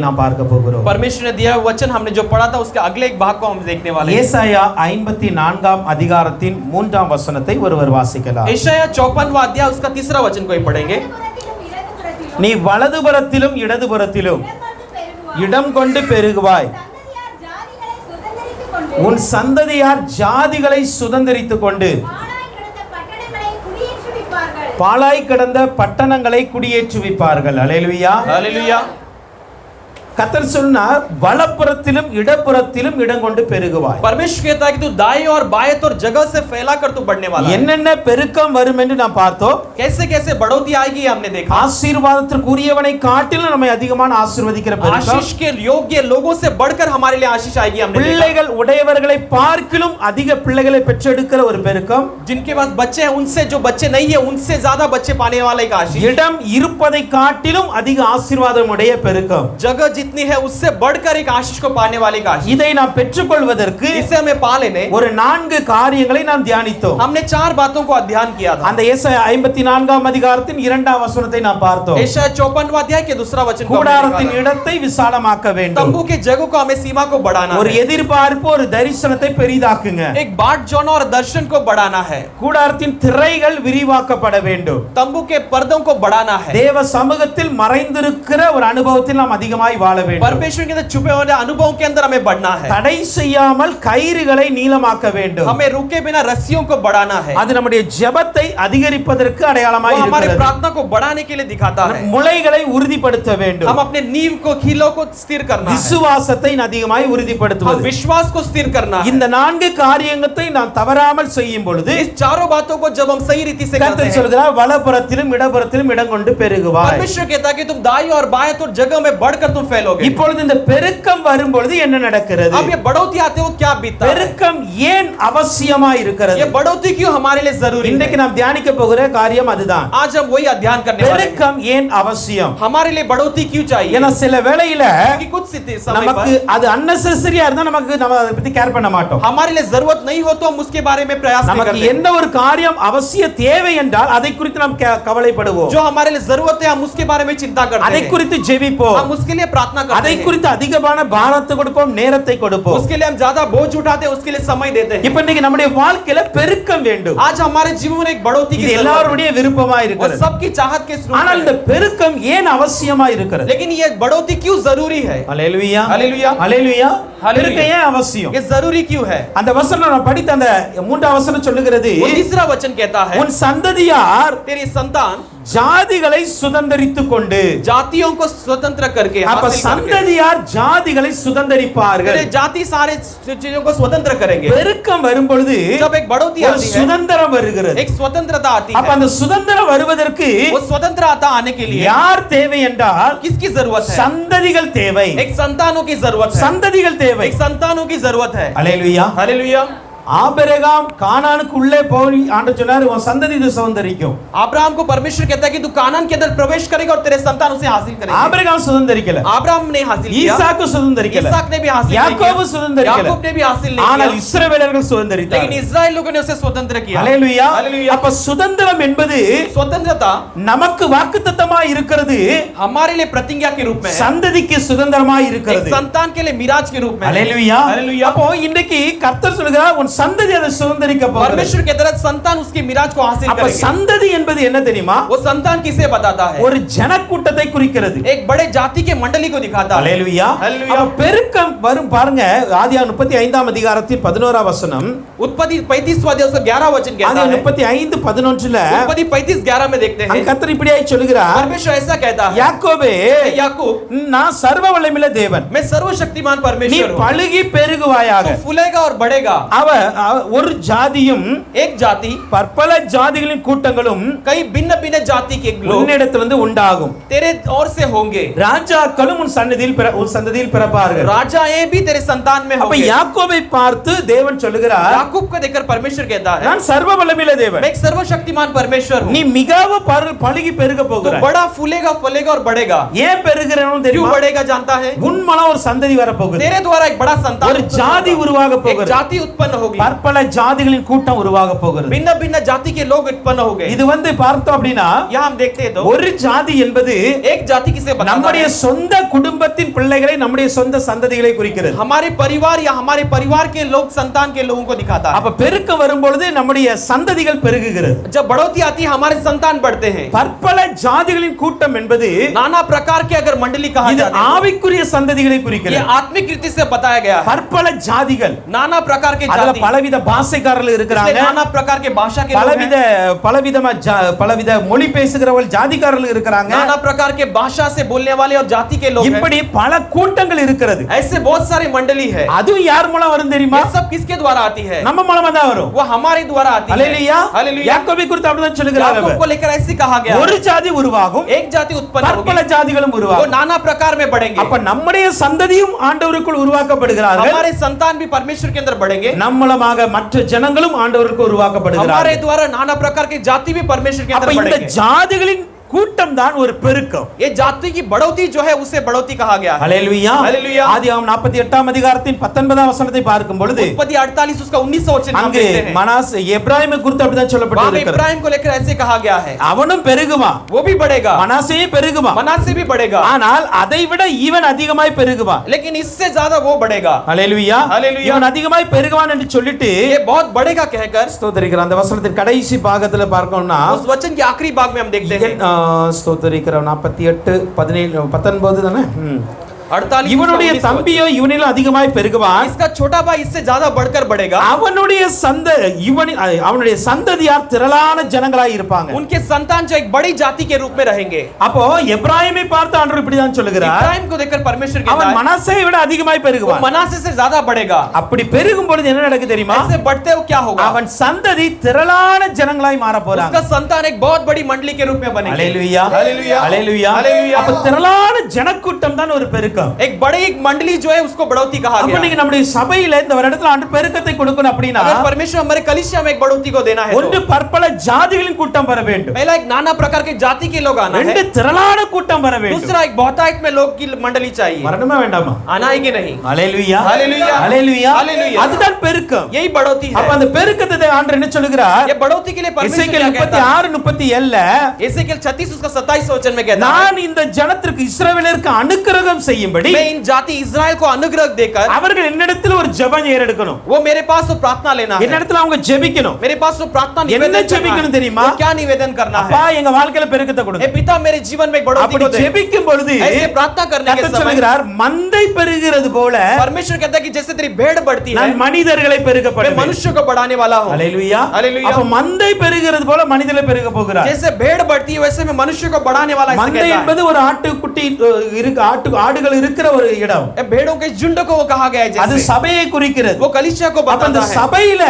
நாம் பார்க்க போகிறோம். परमेश्वर ने दिया वचन हमने जो पढ़ा था उसके अगले एक भाग को हम देखने वाले हैं. ஏசாயா 54ஆம் அதிகாரத்தின் 3ஆம் வசனத்தை ஒருவர் வாசிக்கலாம். ஏசாயா 54वां अध्याय उसका तीसरा वचन कोई पढ़ेंगे. நீ வலதுபுறத்திலும் இடதுபுறத்திலும் இடம் கொண்டு பெருகுவாய். உன் சந்ததியார் ஜாதிகளை சுதந்தரித்துக் கொண்டு பாழாய் கிடந்த பட்டணங்களை குடியேற்றுவிப்பார்கள். அல்லேலூயா, हालेलुया. கர்த்தர் சொன்னார், வலப்புறத்திலும் இடப்புறத்திலும் இடம் கொண்டு பெருகுவாய். परमेश्वर कहता है कि तू दाएं और बाएं और जगह से फैला कर तू बढ़ने वाला है. என்னென்ன பெருக்கம் வரும் என்று நாம் பார்த்தோம். कैसे कैसे बढ़ोतरी आएगी हमने देखा. ஆசீர்வாதத்திற்குரியவனை காட்டிலும் நம்மை அதிகமான ஆசீர்வதிக்கிற பெருக்கம். आशीष के योग्य लोगों से बढ़कर हमारे लिए आशीष आएगी हमने देखा. பிள்ளைகள் உடையவர்களை பார்க்கிலும் அதிக பிள்ளைகளை பெற்றெடுக்கிற ஒரு பெருக்கம். जिनके पास बच्चे हैं उनसे जो बच्चे नहीं है उनसे ज्यादा बच्चे पाने वाला एक आशीष. இடம் இருப்பதை காட்டிலும் அதிக ஆசீர்வாதம் உடைய பெருக்கம். जगह जितनी है उससे बढ़कर एक आशीष को पाने वाले का आशीष. இதை நாம் பெற்றுக்கொள்வதற்கு इसे हमें पा लेने ஒரு 4 காரியங்களை நாம் தியானித்தோம். हमने 4 बातों को अध्ययन किया था. அந்த ஏசாயா 54ஆம் அதிகாரத்தின் 2ஆம் வசனத்தை நாம் பார்த்தோம். ஏசாயா 54वां अध्याय के दूसरा वचन को கூடாரத்தின் இடத்தை விசாலமாக்க வேண்டும். तंबू के जगह को हमें सीमा को बढ़ाना है. ஒரு எதிர்பார்ப்பு, ஒரு தரிசனத்தை பெரிதாக்குங்க. एक बाट जोना और दर्शन को बढ़ाना है. கூடாரத்தின் திரைகள் விரிவாக்கப்பட வேண்டும். तंबू के पर्दों को बढ़ाना है. தேவ சமூகத்தில் மறைந்திருக்கிற ஒரு அனுபவத்தில் நாம் அதிகமாய் வாழ வேண்டும். परमेश्वर के अंदर छुपे हुए अनुभव के अंदर हमें बढ़ना है. தடை செய்யாமல் கயிறுகளை நீளமாக்க வேண்டும். हमें रुके बिना रस्सियों को बढ़ाना है. அது நம்முடைய ஜெபத்தை அதிகரிப்பதற்கு அடையாளமாய் இருக்கிறது. हमारे प्रार्थना को बढ़ाने के लिए दिखाता है. முளைகளை உறுதிப்படுத்த வேண்டும். हम अपने नींव को खीलों को स्थिर करना है. விசுவாசத்தை அதிகமாய் உறுதிப்படுத்துவது. हम विश्वास को स्थिर करना है. இந்த 4 காரியங்களை நாம் தவறாமல் செய்யும் பொழுது इस चारों बातों को जब हम सही रीति से करते हैं, சொல்கிறார், வலப்புறத்திலும் இடப்புறத்திலும் இடம் கொண்டு பெருகுவாய். परमेश्वर कहता है कि तुम दाईं और बाएं तो जगह में बढ़कर तुम फैलोगे. இப்பொழுது இந்த பெருக்கம் வரும் பொழுது என்ன நடக்கிறது? अब ये बढ़ोतरी आते हो क्या बीतता है? பெருக்கம் ஏன் அவசியமாய் இருக்கிறது? ये बढ़ोतरी क्यों हमारे लिए जरूरी है? இன்னைக்கு நாம் தியானிக்க போகிற காரியம் அதுதான். आज हम वही अध्ययन करने वाले हैं. பெருக்கம் ஏன் அவசியம்? हमारे लिए बढ़ोतरी क्यों चाहिए? ஏன்னா சில வேளையில कि कुछ समय நமக்கு அது unnecessary இருந்தா நமக்கு நம்ம அதை பத்தி கேர் பண்ண மாட்டோம். हमारे लिए जरूरत नहीं हो तो हम उसके बारे में प्रयास नहीं करते. நமக்கு என்ன ஒரு காரியம் அவசிய தேவை என்றால் அதை குறித்து நாம் கவலைப்படுவோம். जो हमारे लिए जरूरत है हम उसके बारे में चिंता करते हैं. அதை குறித்து ஜெபிப்போம். हम उसके लिए प्रार्थना करते हैं. அதை குறித்து அதிகமான பாரத்தை கொடுப்போம், நேரத்தை கொடுப்போம். उसके लिए हम ज्यादा बोझ उठाते हैं, उसके लिए समय देते हैं. இப்போ இன்னைக்கு நம்முடைய வாழ்க்கையில பெருக்கம் வேண்டும். आज हमारे जीवन में एक बढ़ोतरी की இது எல்லாருடைய விருப்பமா இருக்கிறது. और सबकी चाहत के स्रोत. ஆனால் இந்த பெருக்கம் ஏன் அவசியமா இருக்கிறது? लेकिन ये बढ़ोतरी क्यों जरूरी है? ஹalleluya, हालेलुया, ஹalleluya. हालेलुया. பெருக்கம் ஏன் அவசியம்? ये जरूरी क्यों है? அந்த வசனம் நான் படித்த அந்த 3ஆம் வசனம் சொல்லுகிறது, वो तीसरा वचन कहता है, உன் சந்ததியார் तेरी संतान ஜாதிகளை சுதந்தரித்துக் கொண்டு. जातियों को स्वतंत्र करके, அப்ப हासिल करके, சந்ததியார் ஜாதிகளை சுதந்தரிப்பார்கள். तेरे जाति सारे चीजों को स्वतंत्र करेंगे. பெருக்கம் வரும் பொழுது जब एक बढ़ोतरी ஒரு आती है, சுதந்திரம் வருகிறது. एक स्वतंत्रता आती அப்ப है. அந்த சுதந்திரம் வருவதற்கு वो स्वतंत्रता आने के लिए யார் தேவை என்றால் किसकी जरूरत है? சந்ததிகள் தேவை. एक संतानों की जरूरत है. சந்ததிகள் தேவை. एक संतानों की जरूरत है. ஹalleluya, हालेलुया. ஆபிரகாம் கானானுக்கு உள்ளே போய் ஆண்டவர் சொன்னார், உன் சந்ததி இது சுதந்தரிக்கும். अब्राहम को परमेश्वर कहता है कि तू कानान के अंदर प्रवेश करेगा और तेरे संतान उसे हासिल करेंगे. ஆபிரகாம் சுதந்தரிக்கல. अब्राहम ने हासिल किया, ஈசாக்கு சுதந்தரிக்கல. इसहाक ने भी हासिल नहीं யாக்கோபு किया, சுதந்தரிக்கல. याकूब ने भी हासिल नहीं ஆனால் किया, இஸ்ரவேலர்கள் சுதந்தரித்தார்கள். लेकिन इस्राएल लोगों ने उसे स्वतंत्र किया. ஹalleluya. हालेलुया. அப்ப சுதந்திரம் என்பது स्वतंत्रता நமக்கு வாக்குத்தத்தமாய் இருக்கிறது, हमारे लिए प्रतिज्ञा के रूप में है, சந்ததிக்கு சுதந்திரமாய் एक இருக்கிறது. संतान के लिए मिराज के रूप में है. ஹalleluya. हालेलुया. அப்போ இன்னைக்கு கர்த்தர் சொல்கிறார், உன் சந்ததி அதை சுதந்தரிக்க போகிறது. परमेश्वर के तरह संतान उसके मिराज को हासिल அப்ப करेंगे. சந்ததி என்பது என்ன தெரியுமா? वो संतान किसे बताता है? ஒரு ஜனக்கூட்டத்தை குறிக்கிறது. एक बड़े जाति के मंडली को दिखाता है. ஹalleluya. हालेलुया. அப்ப பெருக்கம் வரும் பாருங்க. ஆதியாகமம் 35ஆம் அதிகாரத்தின் 11ஆம் வசனம். उत्पत्ति 35वां अध्याय उसका 11 वचन कहता है. ஆதியாகமம் 35:11ல उत्पत्ति 35:11 में देखते हैं, கர்த்தர் இப்படியாய் சொல்கிறார், परमेश्वर ऐसा कहता है, யாக்கோபே, याकूब, நான் சர்வ வல்லமையுள்ள தேவன், मैं सर्वशक्तिमान நீ परमेश्वर हूं, பலுகி பெருகுவாயாக. तू फूलेगा और बढ़ेगा. ஒரு ஜாதியும் एक जाति பற்பல ஜாதிகளின் கூட்டங்களும் कई भिन्न भिन्न जाति के लोग உன்னிடத்திலிருந்து உண்டாகும். तेरे ओर से होंगे. ராஜாக்களும் உன் சந்ததியில் பிறப்பார்கள். राजाएं भी तेरे संतान में அப்ப होंगे. யாக்கோபை பார்த்து தேவன் சொல்லுகிறார், याकूब को देखकर परमेश्वर कहता है, நான் சர்வ வல்லமையுள்ள தேவன், मैं एक सर्वशक्तिमान परमेश्वर हूं, நீ மிகவும் பலுகி பெருக तू போகிறாய். बड़ा फूलेगा फलेगा और बढ़ेगा. ஏன் பெருகிறேன்னு क्यों தெரியுமா? बढ़ेगा जानता है? உன் மூலம் ஒரு சந்ததி வர போகுது. तेरे द्वारा एक बड़ा संतान ஒரு ஜாதி உருவாக एक போகிறது. जाति उत्पन्न होगी. होगी, பற்பல ஜாதிகளின் கூட்டம் உருவாக போகிறது. भिन्न भिन्न जाति के लोग उत्पन्न हो गए. இது பார்த்தோம் அப்படின்னா यहाँ हम देखते हैं तो ஒரு ஜாதி என்பது एक जाति किसे बताता நம்முடைய है? சொந்த குடும்பத்தின் பிள்ளைகளை, நம்முடைய சொந்த சந்ததிகளை குறிக்கிறது. हमारे परिवार या हमारे परिवार के लोग, संतान के लोगों को दिखाता है. அப்ப பெருக்க வரும்பொழுது நம்முடைய சந்ததிகள் பெருகுகிறது. जब बढ़ोतरी आती है हमारे संतान बढ़ते हैं. பற்பல ஜாதிகளின் கூட்டம் என்பது नाना प्रकार के अगर मंडली कहा இது जाता है, ஆவிக்குரிய சந்ததிகளை ये குறிக்கிறது. आत्मिक रीति से बताया गया है. பற்பல ஜாதிகள், नाना प्रकार के அதுல जाति, பலவித பாஷைக்காரர்கள் इसलिए இருக்கிறாங்க, नाना प्रकार के भाषा के लोग हैं, பலவித மொழி பேசுகிறவர்கள் ஜாதிக்காரர்கள் இருக்கிறாங்க. नाना प्रकार के भाषा से बोलने वाले और जाति के लोग हैं. இப்படி பல கூட்டங்கள் இருக்கிறது. ऐसे बहुत सारी मंडली है. அதுவும் யார் மூலம் வரும் தெரியுமா? ये सब किसके द्वारा आती है? நம்ம மூலமா தான் வரும். वो हमारे द्वारा आती है. ஹalleluya. हालेलुया. யாக்கோபை குறித்து அப்படிதான் சொல்லுகிறார். याकूब को लेकर ऐसे कहा गया ஒரு है, ஜாதி உருவாகும், एक जाति उत्पन्न பற்பல होगी, ஜாதிகளும் वो உருவாகும். नाना प्रकार में बढ़ेंगे. அப்ப நம்முடைய சந்ததியும் ஆண்டவருக்குள் உருவாக்கப்படுகிறார்கள். हमारे संतान भी परमेश्वर के अंदर बढ़ेंगे. நம்ம மூலமாக மற்ற ஜனங்களும் ஆண்டவருக்கு हमारे உருவாக்கப்படுகிறார்கள். द्वारा नाना प्रकार के जाति भी परमेश्वर के அப்ப अंदर இந்த बढ़ेंगे. ஜாதிகளின் கூட்டம் தான் ஒரு பெருக்கம். ये जाति की बढ़ोतरी जो है उसे बढ़ोतरी कहा गया है. ஹalleluya. हालेलुया. ஆதியாகமம் 48ஆம் அதிகாரத்தின் 19ஆம் வசனத்தை பார்க்கும் பொழுது उत्पत्ति 48 उसका 19 वचन हम அங்கே देखते हैं. மனாசே எப்ராயிமை குறித்து அப்படிதான் वहां சொல்லப்பட்டிருக்கிறது. इब्राहिम को लेकर ऐसे कहा गया है, அவனும் பெருகுவான், वो भी बढ़ेगा, மனாசேயும் பெருகுவான், मनासे भी बढ़ेगा, ஆனால் அதை விட இவன் அதிகமாய் பெருகுவான். लेकिन इससे ज्यादा वो बढ़ेगा. ஹalleluya. ஹalleluya. இவன் அதிகமாய் பெருகுவான் என்று சொல்லிட்டு ये बहुत बढ़ेगा कहकर ஸ்தோத்திரிக்கிற அந்த வசனத்தின் கடைசி பாகத்துல பார்க்கணும்னா उस वचन के आखिरी भाग में हम देखते हैं, ஸ்தோத்திரிக்கிற 48 17 19 தானே 48 இவனுடைய उसका 19 தம்பியோ இவனிலும் அதிகமாய் பெருகுவான். इसका छोटा भाई इससे ज्यादा बढ़कर बढ़ेगा. அவனுடைய அவனுடைய சந்ததியார் திரளான ஜனங்களாய் இருப்பாங்க. उनके संतान जो एक बड़ी जाति के रूप में रहेंगे. அப்போ எப்ராயிமை பார்த்து ஆண்டவர் இப்படி தான் சொல்லுகிறார், इब्राहिम को देखकर परमेश्वर कहता அவன் है, மனாசேயை விட அதிகமாய் वो பெருகுவான். मनासे से ज्यादा बढ़ेगा. அப்படி பெருகும் பொழுது என்ன நடக்குது தெரியுமா? ऐसे बढ़ते हो क्या होगा? அவன் சந்ததி திரளான ஜனங்களாய் மாற போறாங்க. उसका संतान एक बहुत बड़ी मंडली के रूप में बनेंगे. ஹalleluya. हालेलुया. ஹalleluya. हालेलुया. அப்ப திரளான ஜனக்கூட்டம் தான் ஒரு பெருக்கம். एक बड़ी एक मंडली जो है उसको बढ़ोतरी कहा அப்ப गया. நீங்க நம்முடைய சபையில இந்த வருடத்துல ஆண்டு பெருக்கத்தை கொடுக்கணும் அப்படினா अगर परमेश्वर हमारे कलीसिया में एक बढ़ोतरी को देना है ஒன்று तो பற்பல ஜாதிகளின் கூட்டம் வர வேண்டும், पहला एक नाना प्रकार के जाति के लोग आना है, ரெண்டு திரளான கூட்டம் வர வேண்டும். दूसरा एक बहुतायत में लोग की मंडली चाहिए. வரணுமா வேண்டாமா? आना है कि नहीं? ஹalleluya. हालेलुया. ஹalleluya. हालेलुया. அதுதான் பெருக்கம். यही बढ़ोतरी அப்ப है. அந்த பெருக்கத்தை ஆண்டவர் என்ன சொல்லுகிறார்? ये बढ़ोतरी के लिए परमेश्वर எசேக்கியேல் क्या कहता है? 36:37ல एसेकिएल 36 उसका 27 वचन में कहता है, நான் இந்த ஜனத்திற்கு இஸ்ரவேலருக்கு அனுக்கிரகம் செய்யும்படி मैं इन जाति इस्राएल को अनुग्रह देकर அவர்கள் என்னிடத்தில் ஒரு ஜெபம் ஏறெடுக்கணும். वो मेरे पास तो प्रार्थना लेना है, என்னிடத்தில் அவங்க ஜெபிக்கணும். मेरे पास तो प्रार्थना என்ன निवेदन करना ஜெபிக்கணும் है. தெரியுமா? वो क्या निवेदन करना அப்பா है? எங்க வாழ்க்கையில பெருக்கத்தை ए கொடுங்க. पिता मेरे जीवन में एक बढ़ोतरी அப்படி को दे. ஜெபிக்கும் பொழுது ऐसे प्रार्थना करने के கர்த்தர் समय சொல்கிறார், மந்தை பெருகிறது போல परमेश्वर कहता है कि जैसे तेरी भेड़ बढ़ती है நான் மனிதர்களை பெருக मैं பண்ணுவேன். मनुष्य को बढ़ाने वाला हूँ. ஹalleluya. हालेलुया. அப்ப மந்தை பெருகிறது போல மனிதர்களை பெருக போகிறார். जैसे भेड़ बढ़ती है वैसे मैं मनुष्य को बढ़ाने वाला ऐसे மந்தை कहता है. என்பது ஒரு ஆட்டுக்குட்டி இருக்கு, ஆடுகள் இருக்கிற ஒரு இடம். ए भेड़ों के झुंड को वो कहा गया है அது जैसे சபையை குறிக்கிறது. वो कलीसिया को அப்ப அந்த बताता है. சபையில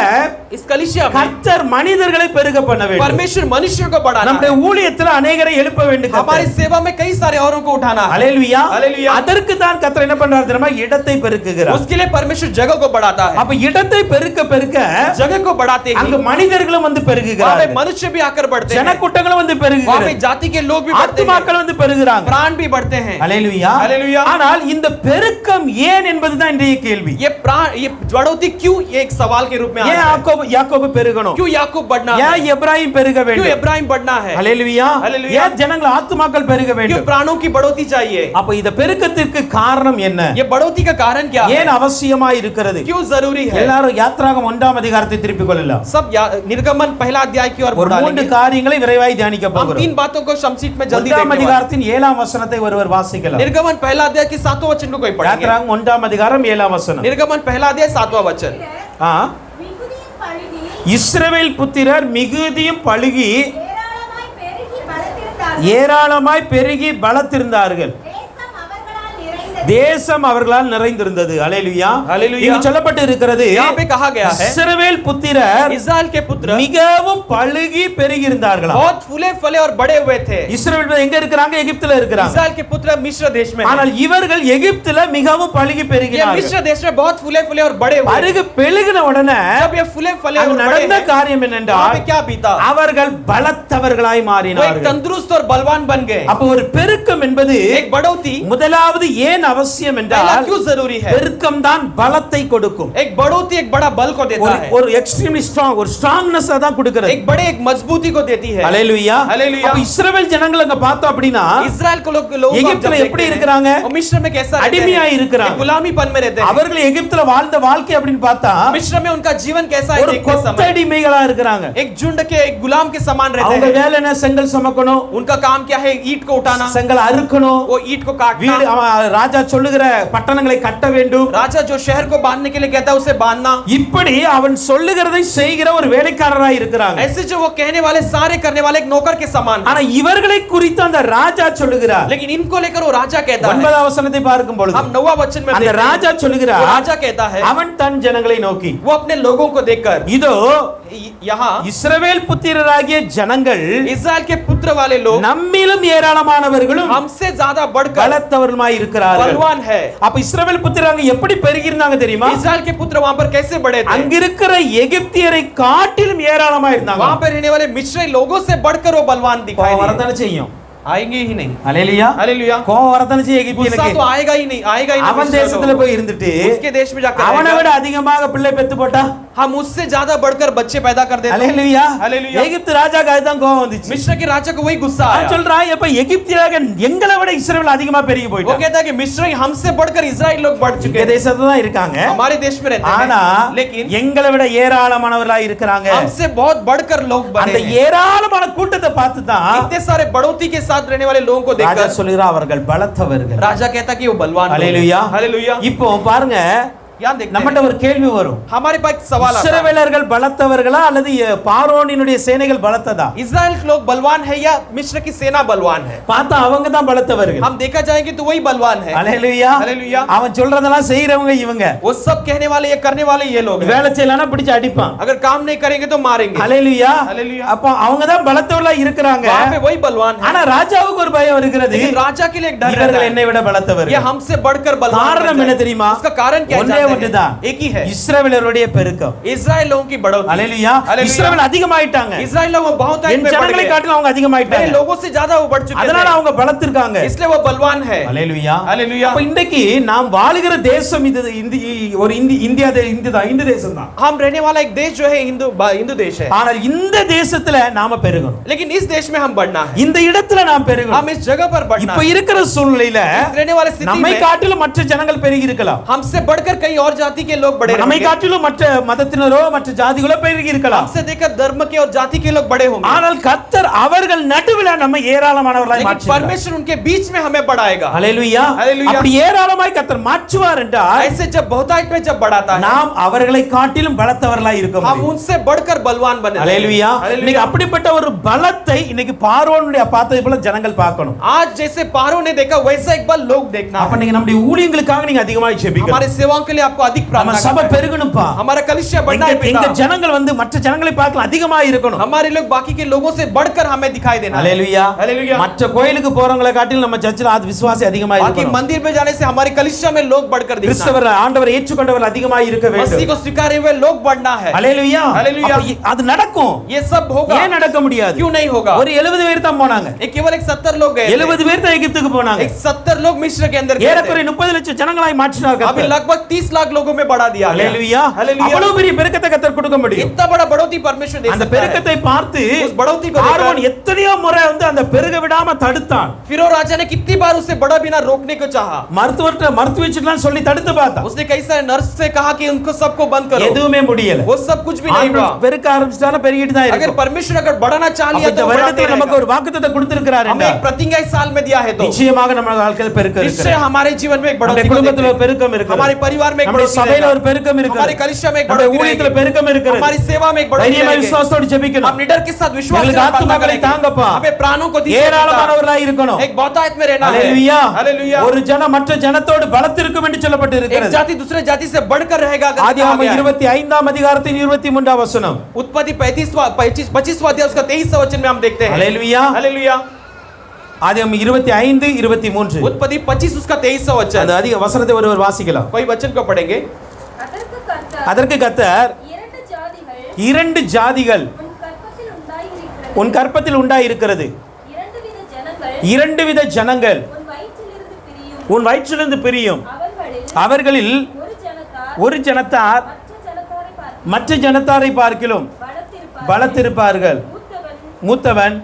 इस कलीसिया में கர்த்தர் மனிதர்களை பெருக பண்ண வேண்டும். परमेश्वर मनुष्य को बढ़ाना நம்முடைய है. ஊழியத்துல अनेகரை எழுப்ப வேண்டும் हमारी கர்த்தர். सेवा में कई सारे औरों को उठाना है. ஹalleluya. हालेलुया. அதற்கு தான் கர்த்தர் என்ன பண்றார் தெரியுமா? இடத்தை பெருக்குகிறார். उसके लिए परमेश्वर जगह को बढ़ाता है. அப்ப இடத்தை பெருக்க பெருக்க जगह को बढ़ाते அங்க ही மனிதர்களும் வந்து वहाँ पे பெருகுகிறார்கள். मनुष्य भी आकर बढ़ते हैं. ஜனக்கூட்டங்களும் வந்து वहाँ पे பெருகுகிறார்கள். जाति के लोग भी बढ़ते हैं. ஆத்துமாக்கள் வந்து பெருகுறாங்க. प्राण भी बढ़ते हैं. ஹalleluya. हालेलुया. ஆனால் இந்த பெருக்கம் ஏன் என்பதுதான் இன்றைய கேள்வி. ये प्राण ये बढ़ोतरी क्यों, ये एक सवाल के रूप में ஏன் आता है. யாக்கோபு பெருகணும்? क्यों याकूब बढ़ना है? ஏன் எப்ராயிம் பெருக क्यों வேண்டும்? इब्राहिम बढ़ना है? ஹalleluya. हालेलुया. ஏன் ஜனங்கள் ஆத்துமாக்கள் பெருக क्यों வேண்டும்? प्राणों की बढ़ोतरी चाहिए? அப்ப இந்த பெருக்கத்திற்கு காரணம் என்ன? ये बढ़ोतरी का कारण क्या है? ஏன் அவசியமா இருக்கிறது? क्यों जरूरी है? எல்லாரும் யாத்ராகமம் 1ஆம் அதிகாரத்தை திருப்பிக் கொள்ளலாம். सब निर्गमन पहला अध्याय की ओर ஒரு बढ़ा மூன்று लेंगे. காரியங்களை விரைவாய் தியானிக்க हम போகிறோம். 3 बातों को संक्षिप्त में जल्दी 1ஆம் देखने वाले हैं. அதிகாரத்தின் 7ஆம் வசனத்தை ஒருவர் வாசிக்கலாம். निर्गमन पहला अध्याय के 7वां वचन को कोई पढ़ेंगे. யாத்ராகமம் 1ஆம் அதிகாரம் 7ஆம் வசனம். निर्गमन पहला अध्याय 7वां वचन. ஆ, மிகுதியும் பழுகி இஸ்ரவேல் புத்திரர் மிகுதியும் பழுகி ஏராளமாய் பெருகி பலத்திருந்தார்கள். ஏராளமாய் பெருகி பலத்திருந்தார்கள். தேசம் அவர்களால் நிறைந்தது. தேசம் அவர்களால் நிறைந்திருந்தது. ஹalleluya. ஹalleluya. இங்கு சொல்லப்பட்டு இருக்கிறது, यहाँ पे कहा गया है இஸ்ரவேல் புத்திரர் इस्राएल के पुत्र மிகவும் பழுகி பெருகி இருந்தார்களாம். बहुत फूले फले और बड़े हुए थे. இஸ்ரவேல் எங்க இருக்கிறாங்க? எகிப்துல இருக்கிறாங்க. इस्राएल के पुत्र मिस्र देश में हैं. ஆனால் இவர்கள் எகிப்துல மிகவும் பழுகி ये பெருகினார்கள். मिस्र देश में बहुत फूले फले और बड़े हुए. பருகு பெருகின உடனே जब ये फूले फले அங்கு और बड़े நடந்த हैं, காரியம் वहाँ என்னென்றால் पे क्या बीता? அவர்கள் பலத்தவர்களாய் वो एक மாறினார்கள். तंदुरुस्त और बलवान बन गए. அப்ப ஒரு பெருக்கம் என்பது एक बढ़ोतरी முதலாவது ஏன் அவசியம் पहला என்றால் क्यों जरूरी है? பெருக்கம் தான் பலத்தை கொடுக்கும். एक बढ़ोतरी एक बड़ा बल को देता है, ஒரு எக்ஸ்ட்ரீம்லி ஸ்ட்ராங் ஒரு ஸ்ட்ராங்னஸ் தான் கொடுக்கிறது. एक बड़े एक मजबूती को देती है. ஹalleluya. हालेलुया. அப்ப இஸ்ரவேல் ஜனங்களை அங்க பார்த்தோம் அப்படினா इस्राएल को लोग எகிப்துல எப்படி இருக்காங்க? मिस्र में कैसा रहते हैं? அடிமையா இருக்காங்க. गुलामीपन में रहते हैं. அவர்கள் எகிப்துல வாழ்ந்த வாழ்க்கை அப்படினு பார்த்தா मिस्र में उनका जीवन कैसा है देखते समय கொத்தடிமைகளா இருக்காங்க. एक झुंड के एक गुलाम के समान रहते அவங்க हैं. வேலை என்ன? செங்கல் சமக்கணும், उनका काम क्या है? ईंट को उठाना, செங்கல் அறுக்கணும், वो ईंट को काटना. வீடு ராஜா சொல்லுகிற பட்டணங்களை கட்ட வேண்டும். राजा जो शहर को बांधने के लिए कहता है उसे बांधना. இப்படி அவன் சொல்லுகிறதை செய்கிற ஒரு வேலைக்காரரா இருக்கிறாங்க. ऐसे जो वो कहने वाले सारे करने वाले एक नौकर के समान. ஆனா இவர்களை குறித்து அந்த ராஜா சொல்லுகிறார். लेकिन इनको लेकर वो राजा कहता है. 9வது வசனத்தை பார்க்கும் பொழுது हम 9वां वचन में அந்த ராஜா சொல்லுகிறார், वो राजा कहता है, அவன் தன் ஜனங்களை நோக்கி, वो अपने लोगों को देखकर, இதோ यहाँ இஸ்ரவேல் புத்திரராகிய ஜனங்கள் इस्राएल के पुत्र वाले लोग நம்மிலும் ஏராளமானவர்களும் हमसे ज्यादा बढ़कर பலத்தவர்களுமாய் இருக்கிறார்கள். बलवान है. அப்ப இஸ்ரவேல் புத்திரராக எப்படி பெருகி இருந்தாங்க தெரியுமா? इस्राएल के पुत्र वहां पर कैसे बढ़े थे? அங்க இருக்கிற எகிப்தியரை காட்டிலும் ஏராளமாய் இருந்தாங்க. वहां पर रहने वाले मिस्री लोगों से बढ़कर वो बलवान दिखाई दिए. வரதானே செய்யும். आएंगे ही नहीं. ஹalleluya. हालेलुया. கோவம் வரதானே செய்யும் गुस्सा எகிப்தியனுக்கு. तो आएगा ही नहीं, आएगा ही नहीं. அவன் தேசத்துல போய் இருந்துட்டு उसके देश में जाकर அவனை விட அதிகமாக பிள்ளை பெத்து போட்டா हम उससे ज्यादा बढ़कर बच्चे पैदा कर देते हैं. ஹalleluya. हालेलुया. எகிப்து ராஜாக்கு அதுதான் கோவம் வந்துச்சு. मिस्र के राजा को वही गुस्सा அவன் आया. சொல்றான், எப்ப எகிப்தியராக எங்களை விட இஸ்ரவேல் அதிகமா பெருகி वो போயிட்டாங்க. कहता है कि मिस्र हमसे बढ़कर इस्राएल लोग बढ़ चुके இந்த हैं. தேசத்துல தான் இருக்காங்க. हमारे देश में रहते ஆனா हैं. लेकिन எங்களை விட ஏராளமானவர்களா இருக்காங்க. हमसे बहुत बढ़कर लोग அந்த बढ़े हैं. ஏராளமான கூட்டத்தை பார்த்து தான் इतने सारे बढ़ोतरी के साथ रहने वाले लोगों को ராஜா देखकर சொல்லுகிறார், அவர்கள் பலத்தவர்கள். राजा कहता कि वो बलवान लोग हैं. ஹalleluya. हालेलुया. இப்போ பாருங்க, यहाँ देखते நம்மட்ட हैं. ஒரு கேள்வி வரும், हमारे पास एक सवाल आता है. இஸ்ரவேலர்கள் பலத்தவர்களா அல்லது பார்வோனினுடைய சேனைகள் பலத்ததா? इस्राएल के लोग बलवान है या मिस्र की सेना बलवान है? பார்த்தா அவங்க தான் பலத்தவர்கள். हम देखा जाएंगे तो वही बलवान है. ஹalleluya. हालेलुया. அவன் சொல்றதெல்லாம் செய்றவங்க இவங்க. वो सब कहने वाले ये करने वाले ये लोग हैं. வேலை செய்யலனா பிடிச்சு அடிப்பான். अगर काम नहीं करेंगे तो मारेंगे. ஹalleluya. हालेलुया. அப்ப அவங்க தான் பலத்தவர்களா இருக்காங்க. वहां पे वही बलवान है. ஆனா ராஜாவுக்கு ஒரு பயம் இருக்கிறது, लेकिन राजा के लिए एक डर रहता இவர்கள் है. என்னை விட ये பலத்தவர்கள். हमसे बढ़कर बलवान காரணம் என்ன है. தெரியுமா? उसका कारण क्या ஒன்றே जानते ஒன்றுதான், हैं? एक ही है. இஸ்ரவேலருடைய பெருக்கம். इस्राएल लोगों की बढ़ोतरी. ஹalleluya. हालेलुया. இஸ்ரவேல் அதிகமாயிட்டாங்க. इस्राएल लोग बहुत என் में बढ़ ஜனங்களை गए. காட்டிலும் அவங்க मेरे அதிகமாயிட்டாங்க. लोगों से ज्यादा वो बढ़ चुके அதனால हैं. அவங்க பலத்திருக்காங்க. इसलिए वो बलवान है. ஹalleluya. हालेलुया. அப்ப இன்னைக்கு நாம் வாழுகிற தேசம் இது ஒரு இந்தியா இந்து தேசம் தான். हम रहने वाला एक देश जो है हिंदू देश है. ஆனால் இந்த தேசத்துல நாம பெருகணும். लेकिन इस देश में हम बढ़ना है. இந்த இடத்துல நாம் பெருகணும். हम इस जगह पर बढ़ना இப்ப है. இருக்கிற சூழ்நிலையில इस रहने वाले स्थिति நம்மை में காட்டிலும் மற்ற ஜனங்கள் பெருகி இருக்கலாம். हमसे बढ़कर कई और जाति के लोग बढ़े நம்மை होंगे. காட்டிலும் மற்ற மதத்தினரோ மற்ற ஜாதிகளோ பெருகி இருக்கலாம். हमसे देखकर धर्म के और जाति के लोग बड़े होंगे. ஆனால் கர்த்தர் அவர்கள் நடுவில் நம்மை ஏராளமானவர்களாய் लेकिन மாற்றுகிறார். परमेश्वर उनके बीच में हमें बढ़ाएगा. ஹalleluya. हालेलुया. அப்படி ஏராளமாய் கர்த்தர் மாற்றுவார் என்றால் ऐसे जब बहुतायत में जब बढ़ाता है, நாம் அவர்களை காட்டிலும் பலத்தவர்களாய் இருக்க हम முடியும். उनसे बढ़कर बलवान बने. ஹalleluya. हालेलुया. இன்னைக்கு அப்படிப்பட்ட ஒரு பலத்தை இன்னைக்கு பார்வோனுடைய பார்த்தது போல ஜனங்கள் பார்க்கணும். आज जैसे पारो ने देखा वैसा एक बार लोग देखना அப்ப है. நீங்க நம்முடைய ஊழியங்களுக்காக நீங்க அதிகமாய் ஜெபிக்கணும். हमारे सेवाओं के लिए आपको अधिक நம்ம प्रार्थना சபை करना है. பெருகணும்பா. हमारा कलीसिया बढ़ना है எங்க पिता. ஜனங்கள் வந்து மற்ற ஜனங்களை பார்க்கலாம் அதிகமா இருக்கணும். हमारे लोग बाकी के लोगों से बढ़कर हमें दिखाई देना है. ஹalleluya. हालेलुया. மற்ற கோயிலுக்கு போறவங்களை காட்டிலும் நம்ம சர்ச்சில் அது விசுவாசி அதிகமா बाकी இருக்கணும். मंदिर में जाने से हमारे कलीसिया में लोग बढ़कर दिखना है. கிறிஸ்தவர் ஆண்டவரை ஏற்றுக்கொண்டவர்கள் அதிகமா இருக்க मसीह வேண்டும். को स्वीकारे हुए लोग बढ़ना है. ஹalleluya. हालेलुया. அது நடக்கும். ये सब होगा. ஏன் நடக்க முடியாது? क्यों नहीं होगा? ஒரு 70 பேர் தான் போனாங்க. एक केवल एक 70 लोग गए. 70 பேர் தான் எகிப்துக்கு போனாங்க. एक 70 लोग मिस्र के अंदर गए. ஏறக்குறைய 30 லட்சம் ஜனங்களாய் மாற்றினார் अभी கர்த்தர். लगभग 30 लाख लोगों में बढ़ा दिया गया. ஹalleluya. हालेलुया. அவ்வளவு பெரிய பெருக்கத்தை கர்த்தர் கொடுக்க முடியும். इतना बड़ा बढ़ोतरी परमेश्वर दे அந்த सकता है. பெருக்கத்தை பார்த்து उस बढ़ोतरी को பார்வோன் देखकर எத்தனையோ முறை வந்து அந்த பெருக விடாம தடுத்தான். फिरौन राजा ने कितनी बार उसे बड़ा बिना रोकने को चाहा. மருத்துவச்சிடலாம் சொல்லி தடுத்து பார்த்தான். उसने कई सारे नर्स से कहा कि उनको सबको बंद करो. எதுவுமே முடியல. वो सब कुछ भी नहीं हुआ. ஆண்டவர் பெருக்க ஆரம்பிச்சாலும் பெருகிட்டு தான் अगर இருக்கும். परमेश्वर अगर बढ़ाना चाह लिया இந்த तो வருடத்துல நமக்கு ஒரு வாக்குத்தத்தம் கொடுத்திருக்கிறார் हमें एक प्रतिज्ञा इस साल में दिया है. तो நிச்சயமாக நம்ம வாழ்க்கையில் பெருக்கம் निश्चय இருக்கு. हमारे जीवन में एक நம்முடைய बढ़ोतरी குடும்பத்துல ஒரு பெருக்கம் இருக்கு. हमारे परिवार में एक நம்முடைய बढ़ोतरी சபையில रहेगा. ஒரு பெருக்கம் இருக்கு. हमारे कलीसिया में एक நம்முடைய बढ़ोतरी ஊழியத்துல रहेगी. பெருக்கம் இருக்கு. हमारी सेवा में एक बढ़ोतरी தைரியமா रहेगी. விசுவாசத்தோட ஜெபிக்கணும். हम निडर के साथ विश्वास எங்களுக்கு से प्रार्थना ஆத்துமாக்களை करेंगे. தாங்கப்பா. हमें प्राणों को दीजिए. ஏராளமானவர்களாய் இருக்கணும். एक बहुतायत में रहना है. ஹalleluya. हालेलुया. ஒரு ஜனம் மற்ற ஜனத்தோடு பலத்திருக்கும் என்று சொல்லப்பட்டு एक இருக்கிறது. जाति दूसरे जाति से बढ़कर रहेगा. ஆதியாகமம் 25ஆம் அதிகாரத்தின் 23ஆம் வசனம். उत्पत्ति 25वां अध्याय उसका 23वां वचन में हम देखते हैं. ஹalleluya. हालेलुया. ஆதியாகமம் 25 23. उत्पत्ति 25 उसका 23वां वचन. அந்த அதிக வசனத்தை ஒருவர் வாசிக்கலாம். कोई वचन को पढ़ेंगे. அதற்கு கர்த்தர் இரண்டு ஜாதிகள் உன் கற்பத்தில் உண்டாயிருக்கிறது. இரண்டு வித ஜனங்கள் உன் வயிற்றிலிருந்து பிரியும். அவர்களில் அவர்களில் ஒரு ஜனத்தார் மற்ற ஜனத்தாரை பார்க்கிலும் பலத்திருப்பார்கள். மூத்தவன்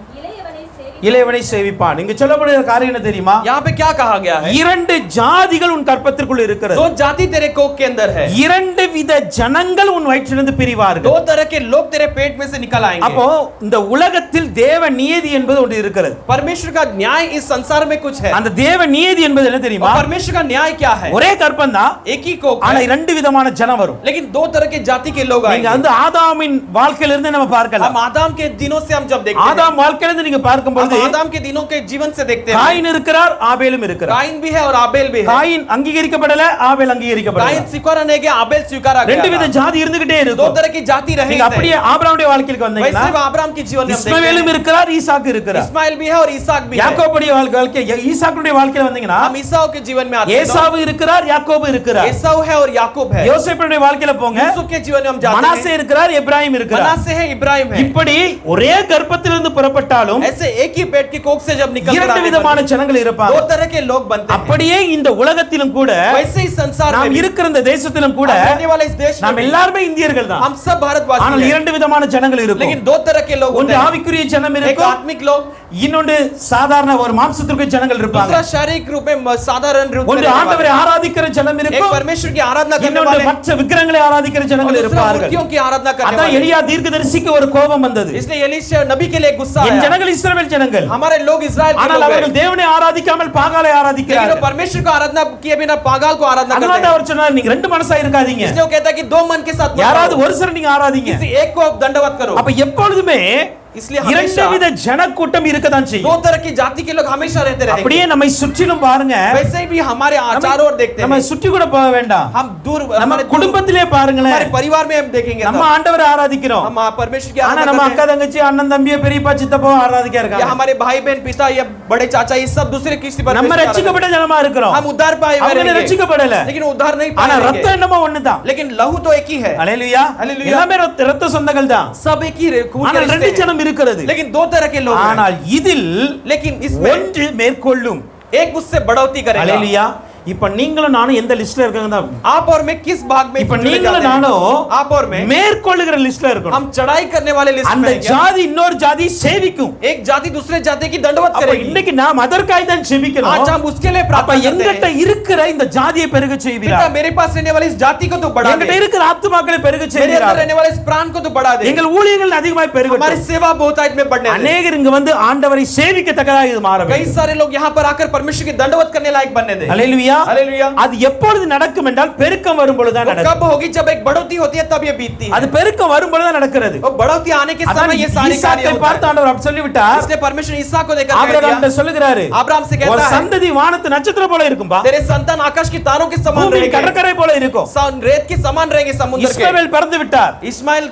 இளையவனை சேவிப்பான். இங்க சொல்லப்படுகிற காரியம் என்ன தெரியுமா? यहाँ पे क्या कहा गया है? இரண்டு ஜாதிகள் உன் கற்பத்திற்குள் இருக்கிறது. दो जाति तेरे कोख के अंदर है. இரண்டு வித ஜனங்கள் உன் வயிற்றிலிருந்து பிரிவார்கள். दो तरह के लोग तेरे पेट में से निकल आएंगे. அப்போ இந்த உலகத்தில் தேவ நியதி என்பது ஒன்று இருக்கிறது. परमेश्वर का न्याय इस संसार में कुछ है. அந்த தேவ நியதி என்பது என்ன தெரியுமா? परमेश्वर का न्याय क्या है? ஒரே கற்பம் தான், एक ही कोख ஆனா है, இரண்டு விதமான ஜனம் வரும். लेकिन दो तरह के जाति के लोग நீங்க आएंगे. வந்து ஆதாமின் வாழ்க்கையில இருந்து நம்ம பார்க்கலாம். हम आदम के दिनों से हम जब देखते हैं, ஆதாம் வாழ்க்கையில இருந்து நீங்க பார்க்கும்போது हम आदम के दिनों के जीवन से देखते हैं, காயின் இருக்கிறார், ஆபேலும் இருக்கிறார். काइन भी है और आबेल भी है. காயின் அங்கீகரிக்கப்படல, ஆபேல் அங்கீகரிக்கப்படல. काइन स्वीकार नहीं किया, आबेल स्वीकार आ ரெண்டு வித गया. ஜாதி இருந்துகிட்டே दो இருக்கும். तरह की जाति நீங்க रहेंगे. அப்படியே ஆபிரகாமுடைய வாழ்க்கைக்கு வந்தீங்கன்னா वैसे अब्राहम के जीवन में हम देखते இஸ்மாவேலும் हैं, இருக்கிறார், ஈசாக்கு இருக்கிறார். इस्माइल भी है और इसहाक भी है. யாக்கோபுடைய வாழ்க்கை, ஈசாக்குடைய வாழ்க்கையில வந்தீங்கன்னா हम ईसाऊ के जीवन में आते हैं, ஏசாவு இருக்கிறார், யாக்கோபு இருக்கிறார். एसाऊ है और याकूब है. யோசேப்புடைய வாழ்க்கையில போங்க, यूसुफ के जीवन में हम जाते மனாசே हैं, இருக்கிறார், எப்ராயிம் இருக்கிறார். मनासे है, इब्राहिम है. இப்படி ஒரே கர்ப்பத்திலிருந்து புறப்பட்டாலும் ऐसे एक ही पेट की कोख से जब निकल कर இரண்டு आगे விதமான बढ़ते ஜனங்கள் हैं, இருப்பாங்க. दो तरह के लोग बनते हैं. அப்படியே இந்த உலகத்திலும் கூட, वैसे ही संसार में நாம் भी, இருக்கிற இந்த தேசத்திலும் கூட हम रहने वाले इस देश में நாம் भी, எல்லாரும் இந்தியர்கள் தான். हम सब भारतवासी ஆனால் हैं, இரண்டு விதமான ஜனங்கள் இருக்கும். लेकिन दो तरह के लोग होते ஒன்று हैं. ஆவிக்குரிய ஜனம் एक இருக்கும், आत्मिक लोग, இன்னொன்று சாதாரண ஒரு மாம்சத்திற்கு ஜனங்கள் இருப்பாங்க. दूसरा शारीरिक रूप में साधारण रूप में ஒன்று रहने ஆண்டவரை वाले, ஆராதிக்கிற ஜனம் एक இருக்கும், परमेश्वर की आराधना करने இன்னொன்று वाले, மற்ற விக்கிரகங்களை ஆராதிக்கிற और ஜனங்கள் दूसरा இருப்பார்கள். मूर्तियों की आराधना करने அதான் वाले. எலியா தீர்க்கதரிசிக்கு ஒரு கோபம் வந்தது. इसलिए एलीशा नबी के लिए गुस्सा என் आया. ஜனங்கள் இஸ்ரவேல் ஜனங்கள், हमारे लोग इस्राएल के ஆனால் लोग அவர்கள் हैं, தேவனை ஆராதிக்காமல் பாகாலை लेकिन वो ஆராதிக்கிறார்கள். परमेश्वर को आराधना किए बिना पागाल को आराधना அதனால करते தான் हैं. அவர் சொன்னார், நீங்க ரெண்டு மனசா இருக்காதீங்க, इसलिए वो कहता है कि दो मन के साथ मत யாராவது रहो, ஒரு சிலர் நீங்க ஆராதிங்க. किसी एक को आप दंडवत करो. அப்ப எப்பொழுதுமே इसलिए இரண்டு हमेशा வித ஜன கூட்டம் இருக்கதான் दो செய்யும். तरह की जाति के लोग हमेशा रहते रहेंगे. அப்படியே நம்மை சுற்றிலும் பாருங்க, वैसे ही भी हमारे चारों ओर देखते நம்ம हैं, சுற்றி கூட போக வேண்டாம், हम दूर நம்ம हमारे குடும்பத்திலே हमारे பாருங்களேன், परिवार में हम देखेंगे நம்ம तब, ஆண்டவரை ஆராதிக்கிறோம். हम परमेश्वर की ஆனா आराधना நம்ம करते அக்கா हैं. தங்கச்சி அண்ணன் தம்பியை பெரியப்பா சித்தப்பா ஆராதிக்க या இருக்காங்க. हमारे भाई बहन पिता या बड़े चाचा ये सब दूसरे किसी நம்ம परमेश्वर की आराधना ரட்சிக்கப்பட்ட ஜனமா करते இருக்கிறோம், हैं. हम उद्धार पाए हुए அவங்க रहेंगे, ரட்சிக்கப்படல, लेकिन उद्धार नहीं ஆனா पाए ரத்தம் रहेंगे, என்னமோ ஒண்ணுதான். लेकिन लहू तो एक ही है. ஹalleluya, ஹalleluya. எல்லாமே ரத்த சொந்தங்கள் தான். सब एक ही खून के ஆனால் ரெண்டு रिश्ते हैं, ஜனம் இருக்கிறது. लेकिन दो तरह के लोग हैं. ஆனால் இதில் लेकिन इसमें ஒன்று மேற்கொள்ளும். एक उससे बढ़ोतरी करेगा. ஹalleluya. இப்ப நீங்களும் நானும் எந்த லிஸ்ட்ல இருக்கங்க தான். आप और मैं किस भाग में இப்ப जुड़े நீங்களும் जाते हैं? நானும் आप और मैं மேற்கொள்ளுகிற லிஸ்ட்ல இருக்கணும். हम चढ़ाई करने वाले लिस्ट அந்த में हैं क्या? ஜாதி இன்னொரு ஜாதி சேவிக்கும். एक जाति दूसरे जाति की दंडवत அப்ப करेगी. இன்னைக்கு நாம் அதற்காய் தான் आज ஜெபிக்கிறோம். हम उसके लिए அப்ப प्रार्थना करते எங்கிட்ட हैं. இருக்கிற இந்த ஜாதியை பெருக पिता செய்வீரார். मेरे पास रहने वाली इस जाति को तो बढ़ा எங்கிட்ட दे, இருக்கிற ஆத்துமாக்களை பெருக मेरे अंदर செய்வீரார். रहने वाले इस प्राण को तो बढ़ा दे, எங்கள் ஊழியர்கள் அதிகமாய் हमारी பெருகட்டும். सेवा बहुतायत में बढ़ने दे. அநேகர் இங்க வந்து ஆண்டவரை சேவிக்கத்தக்கதாக இது மாற कई வேண்டும். सारे लोग यहाँ पर आकर परमेश्वर की दंडवत करने लायक बनने दे. ஹalleluya. हालेलुया. அது எப்பொழுது நடக்கும் என்றால் பெருக்கம் வரும் பொழுது தான் वो நடக்கும். कब होगी? जब एक बढ़ोतरी होती है तब ये बीतती है. அது பெருக்கம் வரும் பொழுது தான் நடக்கிறது. वो बढ़ोतरी आने के அதான் समय ये सारे कार्य ஈசாக்கை होता பார்த்து है. ஆண்டவர் அப்படி சொல்லிவிட்டார். इसलिए परमेश्वर ईसाक को देखकर कह ஆபிரகாம் दिया, சொல்லுகிறாரு, अब्राहम से ஒரு कहता है, சந்ததி வானத்து நட்சத்திரம் போல இருக்கும்பா, तेरे संतान आकाश की तारों के समान பூமியின் रहेंगे, கடற்கரை போல இருக்கும். रेत के समान रहेंगे समुद्र के. இஸ்மவேல் பிறந்து விட்டார். इस्माइल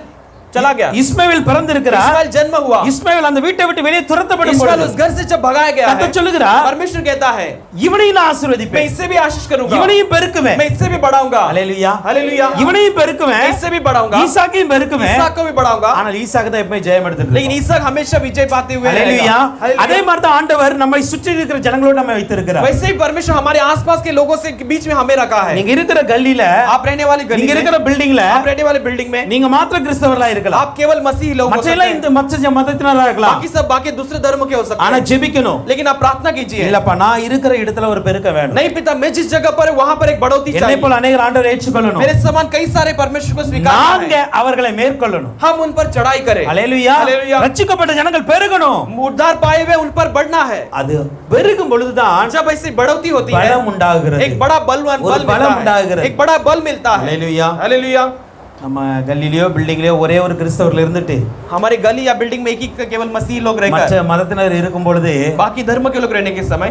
चला गया. இஸ்மவேல் பிறந்திருக்கிறார். इस्माइल जन्म हुआ. இஸ்மவேல் அந்த வீட்டை விட்டு வெளியே துரத்தப்படும் इस्माइल பொழுது उस घर से जब भगाया गया है, கர்த்தர் சொல்லுகிறார், परमेश्वर कहता है, இவனையும் நான் मैं ஆசீர்வதிப்பேன், इससे भी आशीष करूंगा, இவனையும் பெருக்குவேன். मैं इससे भी बढ़ाऊंगा. ஹalleluya. हालेलुया. இவனையும் பெருக்குவேன், मैं इससे भी बढ़ाऊंगा, ஈசாக்கையும் பெருக்குவேன். ईसाक को भी बढ़ाऊंगा. ஆனால் ஈசாக்கு தான் எப்பவுமே ஜெயம் எடுத்துட்டு लेकिन ईसाक हमेशा विजय पाते हुए ஹalleluya. रहेगा. அதே மாதிரி தான் ஆண்டவர் நம்மை சுற்றி இருக்கிற ஜனங்களோடு நம்ம வைத்திருக்கிறார். वैसे ही परमेश्वर हमारे आसपास के लोगों से बीच में हमें रखा है. நீங்க இருக்கிற கல்லில, आप रहने वाली गली நீங்க में, இருக்கிற பில்டிங்ல आप रहने वाले बिल्डिंग में, நீங்க மாத்திர கிறிஸ்தவர்களா இருக்கலாம், आप केवल मसीही लोग हो सकते மற்றெல்லாம் हैं, இந்த மற்ற மதத்தினரா இருக்கலாம். बाकी सब बाकी दूसरे धर्म के हो सकते ஆனா हैं, ஜெபிக்கணும். लेकिन आप प्रार्थना कीजिए. இல்லப்பா நான் இருக்கிற இடத்துல ஒரு பெருக்க வேணும். नहीं पिता, मैं जिस जगह पर वहां पर एक बढ़ोतरी என்னை चाहिए. போல அநேகர் ஆண்டவரை ஏற்றுக்கொள்ளணும். मेरे समान कई सारे परमेश्वर को स्वीकार நாங்க அவர்களை மேற்கொள்ளணும். हम उन पर चढ़ाई करें. ஹalleluya. हालेलुया. ரட்சிக்கப்பட்ட ஜனங்கள் பெருகணும். उद्धार पाए हुए उन पर बढ़ना है. அது பெருகும் பொழுதுதான் जब ऐसी बढ़ोतरी होती है, பலம் உண்டாகிறது. एक बड़ा बलवान ஒரு बल பலம் मिलता है, உண்டாகிறது. एक बड़ा बल मिलता है. ஹalleluya. हालेलुया. நம்ம கல்லிலயோ பில்டிங்லயோ ஒரே ஒரு கிறிஸ்தவர்கள் இருந்துட்டு हमारे गली या बिल्डिंग में एक ही केवल मसीही लोग மற்ற रहकर மதத்தினர் இருக்கும் பொழுது बाकी धर्म के लोग रहने के समय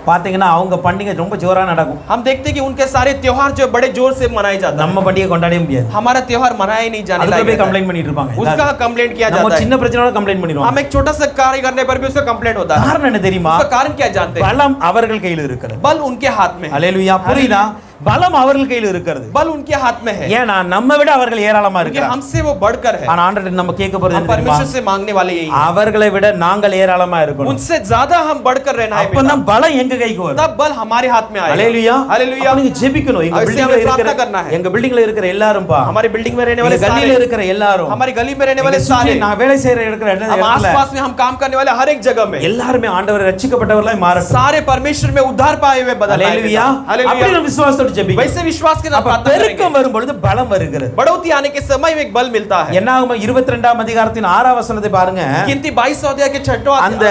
பாத்தீங்கன்னா அவங்க பண்டிகை ரொம்ப ஜோரா நடக்கும். हम देखते हैं कि उनके सारे त्योहार जो बड़े जोर से मनाए जाते हैं. நம்ம பண்டிகை கொண்டாடவே முடியாது. हमारा त्योहार मनाया नहीं जाने அதுக்கு போய் लगा. கம்ப்ளைண்ட் பண்ணிட்டு இருப்பாங்க. उसका कंप्लेंट किया நம்ம जाता சின்ன है. பிரச்சனையோட கம்ப்ளைண்ட் பண்ணிடுவாங்க. हम एक छोटा सा कार्य करने पर भी उसका कंप्लेंट होता है. காரணம் என்ன தெரியுமா? उसका कारण क्या जानते हैं? பலம் அவர்கள் கையில் இருக்கிறது. बल उनके हाथ में है. ஹalleluya. புரியுதா? பலம் அவர்கள் கையில் இருக்கிறது. बल उनके हाथ में है, ஏன்னா நம்ம விட அவர்கள் ஏராளமா क्योंकि இருக்கிறாங்க. हमसे वो बढ़कर है. ஆனா ஆண்டவர்கிட்ட நம்ம கேட்க போறது हम என்ன தெரியுமா? परमेश्वर से मांगने वाले यही है, அவர்களை விட நாங்கள் ஏராளமா இருக்கணும். उनसे ज्यादा हम बढ़कर रहना है पिता. அப்பதான் பலம் எங்க கைக்கு வரும். तब बल हमारे हाथ में आएगा. ஹalleluya. हालेलुया. அப்ப நீங்க ஜெபிக்கணும். எங்க ऐसे பில்டிங்ல हमें प्रार्थना இருக்கிற करना है. எங்க பில்டிங்ல இருக்கிற எல்லாரும் பா, हमारे बिल्डिंग में रहने वाले எங்க கல்லில सारे, இருக்கிற எல்லாரும், हमारी गली में रहने वाले எங்க சுற்றி सारे, நான் வேலை செய்யற இருக்கிற हम இடத்துல आसपास में हम काम करने वाले हर एक जगह में எல்லாரும் ஆண்டவரை ரட்சிக்கப்பட்டவர்களாய் மாறட்டும். सारे परमेश्वर में उद्धार पाए हुए बदल आए ஹalleluya. पिता. அப்படி हालेलुया. நம்ம விசுவாசத்தோட ஜெபிக்கணும். वैसे विश्वास के साथ அப்ப प्रार्थना करेंगे. பெருக்கம் வரும்பொழுது பலம் வருகிறது. बढ़ोतरी आने के समय में एक बल मिलता है. என்னாகும் 22ஆம் அதிகாரத்தின் 6ஆம் வசனத்தை பாருங்க. गिनती 22 अध्याय के 6वां அந்த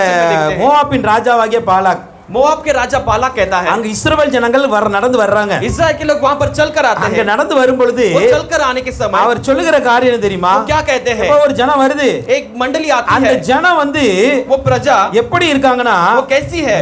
மோவாபின் ராஜாவாகிய பாலாக், मोआब के राजा बालाक कहता है, அங்க இஸ்ரவேல் ஜனங்கள் நடந்து வர்றாங்க. इस्राएल के लोग वहां पर चलकर आते அங்க हैं. நடந்து வரும்பொழுது वो चलकर आने के समय அவர் சொல்லுகிற காரியம் என்ன தெரியுமா? वो क्या कहते हैं? இப்ப ஒரு ஜனம் வருது. एक मंडली आती அந்த है, ஜனம் வந்து वो प्रजा எப்படி இருக்காங்கன்னா, वो कैसी है?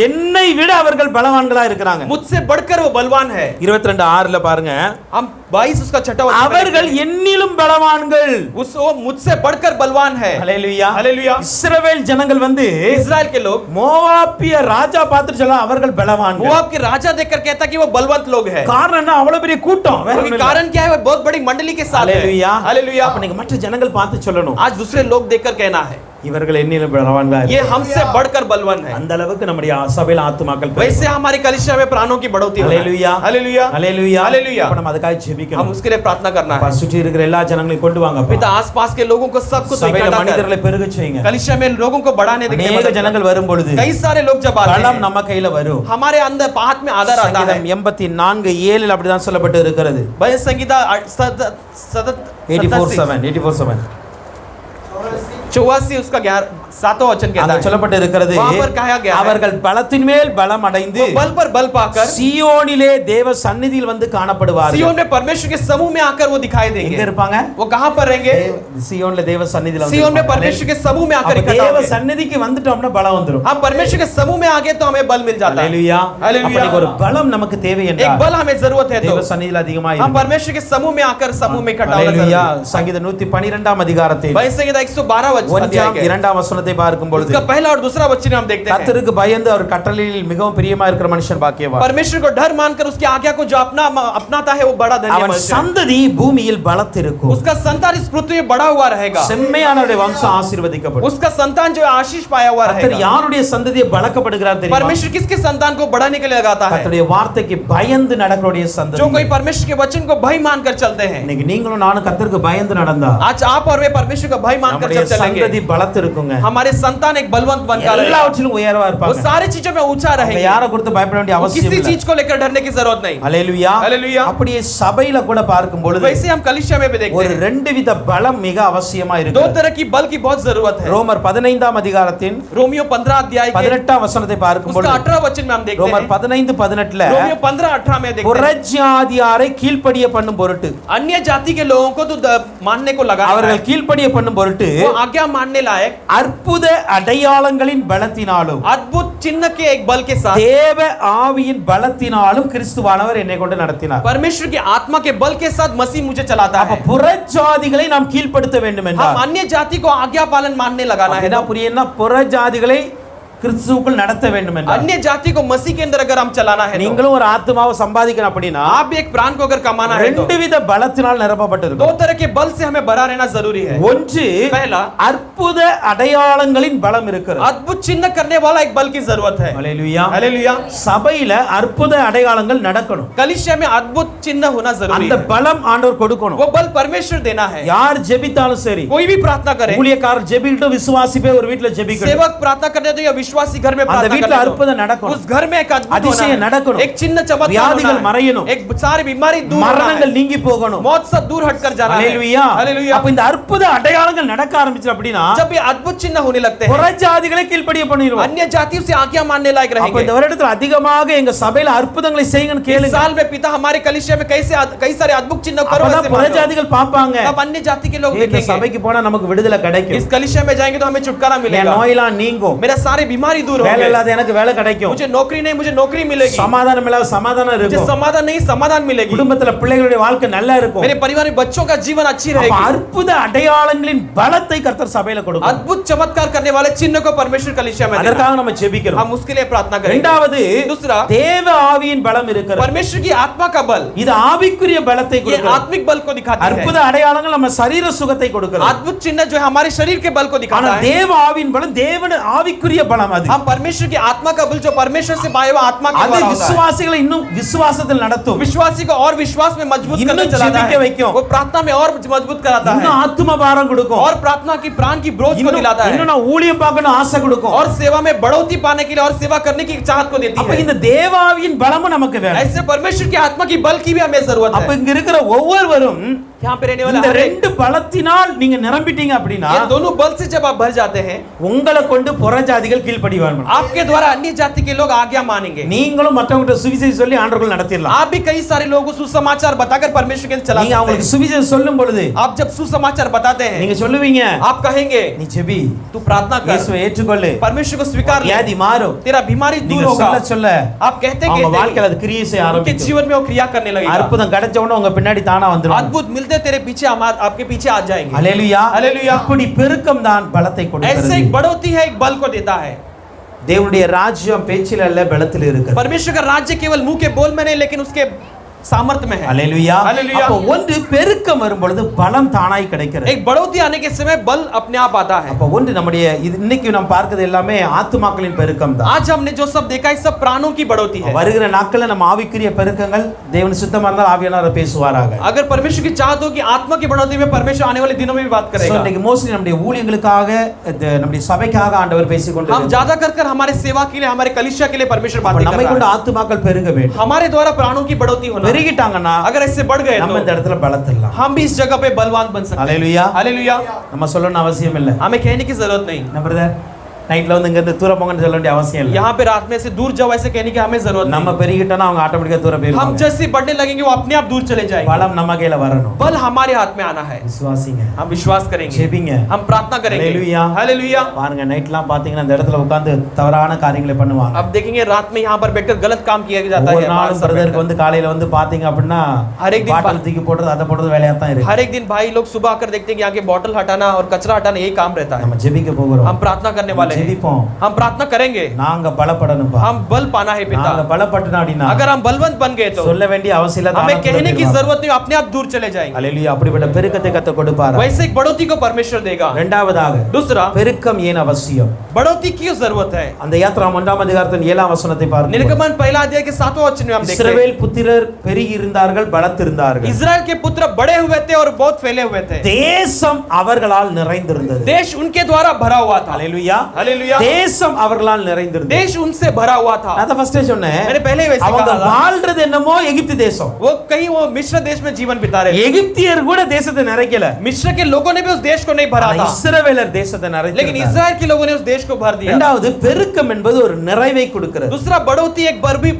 என்னை விட அவர்கள் பலவான்களா இருக்கிறாங்க. मुझसे बढ़कर वो बलवान है. 22:6ல பாருங்க, हम 22 उसका 6वां அவர்கள் என்னிலும் பலவான்கள். वो मुझसे बढ़कर बलवान है. ஹalleluya. हालेलुया. இஸ்ரவேல் ஜனங்கள் வந்து इस्राएल के लोग மோவாபிய ராஜா பார்த்து சொல்ல அவர்கள் பலவான்கள். मोआब के राजा देखकर कहता कि वो बलवंत लोग हैं. காரணம் என்ன? அவ்வளவு பெரிய கூட்டம். வேற ஒண்ணும் இல்ல. कारण क्या है? वो बहुत बड़ी मंडली के साथ है. ஹalleluya. हालेलुया. அப்ப நீங்க மற்ற ஜனங்கள் பார்த்து சொல்லணும், आज दूसरे लोग देखकर कहना है, இவர்கள் என்னிலும் பலவான்களா ये हमसे बढ़कर बलवान है. அந்த அளவுக்கு நம்முடைய சபையில ஆத்துமாக்கள் वैसे हमारी कलीसिया में प्राणों की बढ़ोतरी होना है. ஹalleluya. हालेलुया. ஹalleluya. हालेलुया. அப்ப நம்ம அதுக்காக हम ஜெபிக்கணும். उसके लिए प्रार्थना करना है. சுற்றி இருக்கிற எல்லா ஜனங்களையும் கொண்டு வாங்க. पिता आसपास के लोगों को सबको तो சபையில इकट्ठा कर. மனிதர்களை பெருக செய்யுங்க. कलीसिया में लोगों को बढ़ाने देने அநேக ஜனங்கள் வரும் பொழுது कई सारे लोग जब आते பலம் हैं, நம்ம கையில வரும். हमारे अंदर हाथ में आदर आता है. சங்கீதம் 84:7 அப்படிதான் சொல்லப்பட்டு இருக்கிறது. भजन संगीता 84:7 84 उसका 7वां वचन कहता அங்க है, சொல்லப்பட்டு இருக்கிறது, वहां पर कहा गया है, அவர்கள் பலத்தின் மேல் பலம் அடைந்து वो बल पर बल पाकर சியோனிலே தேவ சந்நிதியில் வந்து காணப்படுவார்கள். सिय्योन में परमेश्वर के समूह में आकर वो दिखाई எங்க देंगे. இருப்பாங்க? वो कहां पर रहेंगे? சியோன்ல தேவ சந்நிதியில வந்து सिय्योन में परमेश्वर के समूह में आकर அப்ப इकट्ठा தேவ होंगे. சந்நிதிக்கு வந்துட்டோம்னா பலம் வந்துரும். हम परमेश्वर के समूह में आ गए तो हमें बल मिल जाता है. ஹalleluya. हालेलुया. அப்ப ஒரு பலம் நமக்கு தேவை एक என்றால் बल हमें जरूरत है, தேவ तो சந்நிதியில அதிகமா हम இருக்கு. परमेश्वर के समूह में आकर समूह में इकट्ठा होना ஹalleluya. जरूरी है. சங்கீதம் 112ஆம் அதிகாரத்தில் भजन संगीता 112 वचन 2ஆம் வசனத்தை பார்க்கும் பொழுது उसका पहला और दूसरा वचन हम देखते हैं, கர்த்தருக்கு பயந்து அவர் கட்டளையில் மிகவும் பிரியமா இருக்கிற மனுஷன் பாக்கியவான். परमेश्वर को डर मानकर उसकी आज्ञा को जो अपनाता है वो बड़ा धन्य அவன் मनुष्य है. சந்ததி பூமியில் பலத்திருக்கும். उसका संतान इस पृथ्वी में बड़ा हुआ रहेगा. செம்மையானவருடைய வம்சம் ஆசீர்வதிக்கப்படும். उसका संतान जो आशीष पाया हुआ கர்த்தர் रहेगा. யாருடைய சந்ததியை பலக்கப்படுகிறார் தெரியுமா? परमेश्वर किसके संतान को बढ़ाने के लिए लगाता है? கர்த்தருடைய வார்த்தைக்கு பயந்து நடக்கக்கூடிய சந்ததி. जो कोई परमेश्वर के वचन को भय मानकर चलते हैं. இன்னைக்கு நீங்களும் நானும் கர்த்தருக்கு பயந்து நடந்தா आज आप और वे परमेश्वर का भय मानकर நம்முடைய जब चलेंगे, சந்ததி பலத்திருக்குங்க. हमारे संतान एक बलवंत बनकर रहेगा. எல்லாவற்றிலும் உயர்வா वो இருப்பாங்க. सारी चीजों में ऊंचा அவங்க रहेंगे. யாரை குறித்து பயப்பட வேண்டிய वो அவசியம் किसी இல்லை. चीज को लेकर डरने की जरूरत नहीं. ஹalleluya. हालेलुया. அப்படியே சபையில கூட பார்க்கும் பொழுது वैसे हम कलीसिया में भी देखते ஒரு हैं, ரெண்டு வித பலம் மிக அவசியமா दो இருக்கு. तरह की बल की बहुत जरूरत है. ரோமர் 15ஆம் அதிகாரத்தின் रोमियो 15 अध्याय के 18ஆம் வசனத்தை பார்க்கும் उसका பொழுது 18 वचन में हम देखते ரோமர் हैं, 15:18ல रोमियो 15:18 में देखते हैं, புறஜாதியாரை கீழ்ப்படிய பண்ணும் பொருட்டு अन्य जाति के लोगों को तो मानने को लगा அவர்கள் கீழ்ப்படிய பண்ணும் பொருட்டு वो आज्ञा मानने लायक அற்புத அடையாளங்களின் பலத்தினாலும் अद्भुत चिन्ह के एक बल के साथ தேவ ஆவியின் பலத்தினாலும் கிறிஸ்துவானவர் என்னை கொண்டு நடத்தினார். परमेश्वर की आत्मा के बल के साथ मसीह मुझे चलाता அப்ப है. புறஜாதிகளை நாம் கீழ்ப்படுத்த வேண்டும் हम என்றால் अन्य जाति को आज्ञा पालन मानने लगाना है. என்ன புரியும்னா புறஜாதிகளை கிறிஸ்துவுக்குள் நடத்த வேண்டும் என்றால் अन्य जाति को मसीह के अंदर अगर हम चलाना है, तो நீங்களும் ஒரு ஆத்மாவை சம்பாதிக்கணும் அப்படின்னா आप भी एक प्राण को अगर कमाना है, तो ரெண்டு வித பலத்தினால் दो நிரப்பப்பட்டிருக்கும். तरह के बल से हमें भरा रहना जरूरी है. ஒன்று पहला, அற்புத அடையாளங்களின் பலம் இருக்கிறது. अद्भुत चिन्ह करने वाला एक बल की जरूरत है. ஹalleluya. हालेलुया. சபையில அற்புத அடையாளங்கள் நடக்கணும். कलीसिया में अद्भुत चिन्ह होना जरूरी அந்த है. பலம் ஆண்டவர் கொடுக்கணும். वो बल परमेश्वर देना है. யார் ஜெபித்தாலும் சரி, कोई भी प्रार्थना करे, ஊழியக்காரர் ஜெபிக்கட்டும், விசுவாசி போய் ஒரு வீட்ல ஜெபிக்கட்டும், सेवक प्रार्थना करने दो या विश्वासी घर में அந்த प्रार्थना வீட்ல करने அற்புதம் दो, நடக்கணும். उस घर में एक अद्भुत அதிசயம் होना है. நடக்கணும். एक चिन्ह चमत्कार வியாதிகள் होना है. மறையணும். एक सारी बीमारी दूर होना மரணங்கள் है. நீங்கி போகணும். मौत सब दूर हटकर जाना है. ஹalleluya. हालेलुया. அப்ப இந்த அற்புத அடையாளங்கள் நடக்க ஆரம்பிச்சு அப்படினா जब ये अद्भुत चिन्ह होने लगते हैं, புறஜாதிகளை கீழ்ப்படிய பண்ணிடுவோம். अन्य जातियों से आज्ञा मानने लायक அப்ப रहेंगे. இந்த வருடத்துல அதிகமாக எங்க சபையில அற்புதங்களை செய்யுங்கன்னு इस கேளுங்க. साल में पिता हमारे कलीसिया में कई सारे अद्भुत चिन्ह करो, அப்பதான் ऐसे मानो. புறஜாதிகள் பாப்பாங்க. तब अन्य जाति के लोग இந்த देखेंगे. சபைக்கு போனா நமக்கு விடுதலை கிடைக்கும். इस कलीसिया में जाएंगे तो हमें छुटकारा என் मिलेगा. நோயெல்லாம் நீங்கும். मेरा सारे बीमारी दूर வேலை होगी, இல்லாத எனக்கு வேலை கிடைக்கும், मुझे नौकरी नहीं मुझे नौकरी मिलेगी, சமாதானம் இல்லாத சமாதானம் मुझे இருக்கும், समाधान नहीं समाधान मिलेगी, குடும்பத்துல பிள்ளைகளுடைய வாழ்க்கை நல்லா இருக்கும். मेरे परिवार में बच्चों का जीवन अच्छी அப்ப रहेगी। அற்புத அடையாளங்களின் பலத்தை கர்த்தர் சபையில கொடுக்கும். अद्भुत चमत्कार करने वाले चिन्ह को परमेश्वर कलीसिया में देगा। அதற்காக நம்ம ஜெபிக்கிறோம். हम उसके लिए प्रार्थना करेंगे। இரண்டாவது, दूसरा, தேவ ஆவியின் பலம் இருக்கிறது. परमेश्वर की आत्मा का बल, இது ஆவிக்குரிய பலத்தை ये கொடுக்கிறது. आत्मिक बल को दिखाती है। அற்புத அடையாளங்கள் நம்ம சரீர சுகத்தை கொடுக்கிறது. अद्भुत चिन्ह जो है हमारे शरीर के बल को ஆனா दिखाता है। தேவ ஆவியின் பலம் தேவன ஆவிக்குரிய பலம் அது. हम परमेश्वर की आत्मा का बल जो परमेश्वर से पाए हुआ आत्मा के அது द्वारा होता है, விசுவாசிகளை இன்னும் விசுவாசத்தில் நடத்தும். विश्वासी को और विश्वास में मजबूत இன்னும் करने चलाता ஜெபிக்க है, வைக்கும். वो प्रार्थना में और मजबूत कराता है, இன்னும் ஆத்தும பாரம் கொடுக்கும். और प्रार्थना की प्राण की ब्रोच को दिलाता है, இன்னும் நான் ஊழியம் பார்க்கணும் ஆசை கொடுக்கும். और सेवा में बढ़ोतरी पाने के लिए और सेवा करने की चाहत को देती அப்ப है। இந்த தேவ ஆவியின் பலமும் நமக்கு வேணும். ऐसे परमेश्वर की आत्मा की बल की भी हमें जरूरत அப்ப है। இங்க இருக்கிற ஒவ்வொருவரும் यहाँ पे रहने वाले இந்த हर एक, ரெண்டு பலத்தினால் நீங்க நிரம்பிட்டீங்க அப்படின்னா ये दोनों बल से जब आप भर जाते हैं, உங்களை கொண்டு புறஜாதிகள் கீழ்ப்படிவார்கள். आपके द्वारा अन्य जाति के लोग आज्ञा मानेंगे। நீங்களும் மற்றவங்கிட்ட சுவிசேஷம் சொல்லி ஆண்டவர்கள் நடத்திடலாம். आप भी कई सारे लोगों को सुसमाचार बताकर परमेश्वर के चला நீங்க सकते அவங்களுக்கு हैं। சுவிசேஷம் சொல்லும் பொழுது आप जब सुसमाचार बताते हैं, நீங்க சொல்லுவீங்க, आप कहेंगे நீ ஜெபி, तू प्रार्थना कर, இயேசுவை ஏற்றுக்கொள்ளு, परमेश्वर को स्वीकार ले, வியாதி மாறும். तेरा बीमारी दूर நீங்க होगा। சொல்ல சொல்ல आप कहते அவங்க कहते வாழ்க்கையில அது கிரியை செய்ய उनके ஆரம்பிக்கும். जीवन में वो क्रिया करने लगेगा। அற்புதம் கிடைச்ச உடனே உங்க பின்னாடி தானா வந்துரும். अद्भुत मिलते तेरे पीछे आपके पीछे आ जाएंगे। ஹல்லேலூயா. ஹல்லேலூயா. இப்படி பெருக்கம் தான் பலத்தை ऐसे கொடுக்கிறது. एक बढ़ोतरी है, एक बल को देता है। தேவனுடைய ராஜ்யம் பேச்சில் அல்ல பலத்தில் இருக்கிறது. परमेश्वर का राज्य केवल मुंह के बोल में नहीं, लेकिन उसके सामर्थ्य में है। ஹல்லேலூயா. ஹல்லேலூயா. அப்ப ஒன்று பெருக்கம் வரும் பொழுது பலம் தானாய் கிடைக்கிறது. एक बढ़ोतरी आने के समय बल अपने आप आता है। அப்ப ஒன்று நம்முடைய இன்னைக்கு நாம் பார்க்கிறது எல்லாமே ஆத்துமாக்களின் பெருக்கம் தான். आज हमने जो सब देखा है सब प्राणों की बढ़ोतरी है। வருகிற நாட்கள்ல நம்ம ஆவிக்குரிய பெருக்கங்கள் தேவன் சுத்தமா இருந்தால் ஆவியானவர் பேசுவாராக. अगर परमेश्वर की चाहत हो कि आत्मा की बढ़ोतरी में परमेश्वर आने वाले दिनों में भी बात So, करेगा। இன்னைக்கு மோஸ்ட்லி நம்முடைய ஊழியங்களுக்காக நம்முடைய சபைக்காக ஆண்டவர் பேசிக்கொண்டு हम ज्यादा कर हमारे सेवा के लिए, हमारे कलीसिया के लिए परमेश्वर बात कर நம்மை रहा கொண்டு है। ஆத்துமாக்கள் பெருக வேண்டும். हमारे द्वारा प्राणों की बढ़ोतरी होना। பெருகிட்டாங்கன்னா अगर इससे बढ़ गए நம்ம இந்த तो இடத்துல பலத்திடலாம். हम भी इस जगह पे बलवान बन सकते हैं। ஹல்லேலூயா. हालेलुया। நம்ம சொல்லணும் அவசியம் இல்லை. हमें कहने की जरूरत नहीं। என்ன பிரதர், நைட்ல வந்து இங்க இருந்து தூர போங்கன்னு சொல்ல வேண்டிய அவசியம் இல்லை. यहाँ पे रात में से दूर जाओ ऐसे कहने की हमें जरूरत நம்ம नहीं। பெருகிட்டோம்னா அவங்க ஆட்டோமேட்டிக்கா தூர हम போயிடுவாங்க. जैसे बढ़ने लगेंगे वो अपने आप दूर चले जाएंगे। பலம் நம்ம கையில வரணும். बल हमारे हाथ में आना है। விசுவாசிங்க, हम विश्वास करेंगे, ஜெபிங்க. हम प्रार्थना करेंगे। हालेलुया। हालेलुया। பாருங்க நைட்லாம் பாத்தீங்கன்னா இந்த இடத்துல உட்கார்ந்து தவறான காரியங்களை பண்ணுவாங்க. अब देखेंगे रात में यहाँ पर बैठकर गलत काम किया जाता ஒவ்வொரு है। நாளும் பிரதருக்கு வந்து காலையில வந்து பாத்தீங்க அப்படின்னா हर एक दिन பாட்டில் தூக்கி போடுறது அதை போடுறது வேலையா தான் இருக்கு. हर एक दिन भाई लोग सुबह आकर देखते हैं कि यहाँ के बॉटल हटाना और कचरा हटाना यही काम रहता है। நம்ம ஜெபிக்க போகிறோம். हम प्रार्थना करने वाले हैं, ஜெபிப்போம். हम प्रार्थना करेंगे, நாங்க பலப்படணும்பா. हम बल पाना है पिता। நாங்க பலப்பட்டனா அப்படினா अगर हम बलवंत बन गए तो சொல்ல வேண்டிய அவசியம் இல்ல. हमें कहने की जरूरत नहीं, अपने आप दूर चले जाएंगे। ஹல்லேலூயா. அப்படிப்பட்ட பெருக்கத்தை கர்த்தர் கொடுப்பார். वैसे एक बढ़ोतरी को परमेश्वर देगा। இரண்டாவதாக दूसरा, பெருக்கம் ஏன் அவசியம்? बढ़ोतरी की क्यों जरूरत है? அந்த யாத்ராம் 1ஆம் அதிகாரத்தின் 7ஆம் வசனத்தை பாருங்கள். निर्गमन पहला अध्याय के 7वें वचन में हम देखते हैं, இஸ்ரவேல் புத்திரர் பெருகி இருந்தார்கள், பலத்திருந்தார்கள். इजराइल के पुत्र बड़े हुए थे और बहुत फैले हुए थे। தேசம் அவர்களால் நிறைந்திருந்தது. देश उनके द्वारा भरा हुआ था। ஹல்லேலூயா. हालेलुया। தேசம் அவர்களால் நிறைந்திருந்தது. देश उनसे भरा हुआ था। நான் ஃபர்ஸ்டே சொன்னேன், मैंने पहले ही वैसे அவங்க कहा था। வாழ்றது என்னமோ எகிப்து தேசம். वो कहीं वो मिस्र देश में जीवन बिता रहे थे। எகிப்தியர் கூட தேசத்தை நிறைக்கல. मिस्र के लोगों ने भी उस देश को नहीं भरा ஆனா था, இஸ்ரவேலர் தேசத்தை लेकिन நிறைச்சார்கள். इजराइल के लोगों ने उस देश को भर दिया। இரண்டாவது பெருக்கம் என்பது ஒரு நிறைவை கொடுக்கிறது. दूसरा, बढ़ोतरी एक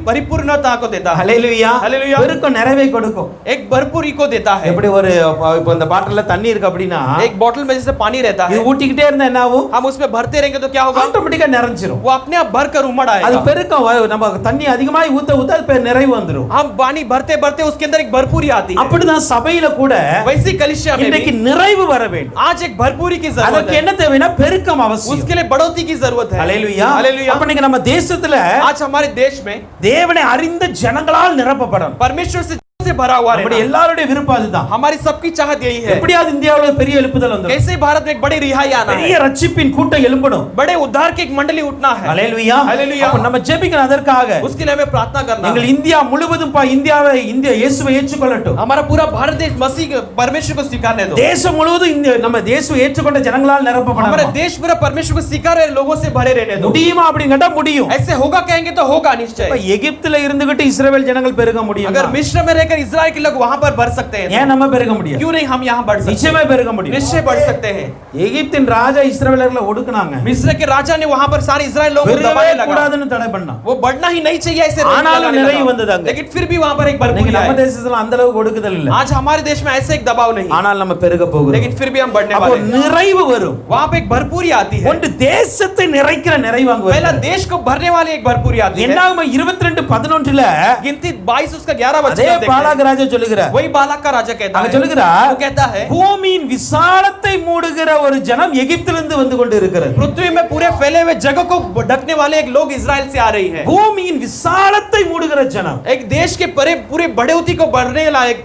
परिपूर्णता को देता है। ஹல்லேலூயா. हालेलुया। பெருக்கம் நிறைவை கொடுக்கும். एक भरपूरी को देता है। எப்படி ஒரு இப்போ இந்த பாட்டில்ல தண்ணி இருக்கு அப்படினா एक बोतल में जैसे पानी रहता இது है, ஊட்டிக்கிட்டே இருந்தா என்ன ஆகும்? हम उसमें भरते रहेंगे तो क्या होगा? ஆட்டோமேட்டிக்கா நிறைஞ்சிரும். वो अपने आप भर कर उमड़ அது आएगा। பெருக்கம் நம்ம தண்ணி அதிகமாய் ஊத்த ஊத்த அது நிறைவு வந்துரும். हम पानी भरते भरते उसके अंदर एक भरपूरी आती है। அப்படிதான் சபையில கூட वैसी कलीसिया में இன்னைக்கு भी நிறைவு வர வேண்டும். आज एक भरपूरी की जरूरत அதுக்கு है। என்ன தேவைனா பெருக்கம் அவசியம். उसके लिए बढ़ोतरी की जरूरत है। ஹல்லேலூயா. हालेलुया। அப்ப இன்னைக்கு நம்ம தேசத்துல आज हमारे देश में தேவனை அறிந்த ஜனங்களால் நிரப்பப்படணும். परमेश्वर से भरा हुआ நம்முடைய रहना। எல்லாருடைய விருப்பம் அதுதான். हमारी सबकी चाहत यही है, எப்படியாவது இந்தியாவுல பெரிய எழுப்புதல் வந்துரும். कैसे भारत में एक बड़ी रिहाई आना பெரிய है, ரட்சிப்பின் கூட்டம் எழும்பணும். बड़े उद्धार की एक मंडली उठना है। ஹல்லேலூயா. हालेलुया। அப்ப நம்ம ஜெபிக்கணும் அதற்காக. उसके लिए हमें प्रार्थना करना எங்கள் है। இந்தியா முழுவதும் இந்தியா இயேசுவை ஏற்றுக்கொள்ளட்டும். हमारा पूरा भारत देश मसीह परमेश्वर को स्वीकारने दो। தேசம் முழுவதும் நம்ம இயேசுவை ஏற்றுக்கொண்ட ஜனங்களால் हमारा நிரப்பப்படணும். देश पूरा परमेश्वर को स्वीकार रहे लोगों से भरे रहने दो। முடியுமா அப்படின்னு கேட்டா முடியும். ऐसे होगा कहेंगे तो होगा निश्चय। எகிப்துல இருந்துகிட்டு இஸ்ரவேல் ஜனங்கள் பெருக முடியும். अगर मिस्र में रहकर अगर इजराइल के लोग वहां पर बढ़ सकते हैं ஏன் நம்ம பெருக முடியாது? क्यों नहीं हम यहाँ बढ़ सकते நிச்சயமா பெருக முடியும். निश्चय बढ़ सकते हैं எகிப்தின் ராஜா இஸ்ரவேலர்களை ஒடுக்குனாங்க. मिस्र के राजा ने वहां पर सारे इजराइल लोगों को பெருகவே दबाने लगा கூடாதுன்னு தடை பண்ணான். वो बढ़ना ही नहीं चाहिए ऐसे रोक ஆனாலும் लगाने நிறைய लगा। வந்தது அங்க. लेकिन फिर भी वहां पर एक இன்னைக்கு भरपूरी நம்ம आए। தேசத்துல அந்த அளவுக்கு ஒடுக்குதல் இல்ல. आज हमारे देश में ऐसे एक दबाव नहीं ஆனால் நம்ம பெருக போகிறோம். लेकिन फिर भी हम बढ़ने அப்போ वाले हैं। நிறைவு வரும். वहां पे एक भरपूरी आती है ஒன்று தேசத்தை நிறைக்கிற நிறைவு அங்க पहला வரும். देश को भरने वाली एक भरपूरी आती है என்னாகும் 22:11ல गिनती 22 उसका 11 அதே वचन देखते பாலாக் हैं। ராஜா சொல்லுகிறார். वही बालक का राजा कहता அங்க है சொல்லுகிறார், वो कहता है பூமியின் விசாலத்தை மூடுகிற ஒரு ஜனம் எகிப்திலிருந்து வந்து கொண்டு இருக்கிறது. पृथ्वी में पूरे फैले हुए जगह को ढकने वाले एक लोग इजराइल से आ रही है பூமியின் விசாலத்தை மூடுகிற ஜனம். एक देश के पूरे बढ़ोतरी को बढ़ने लायक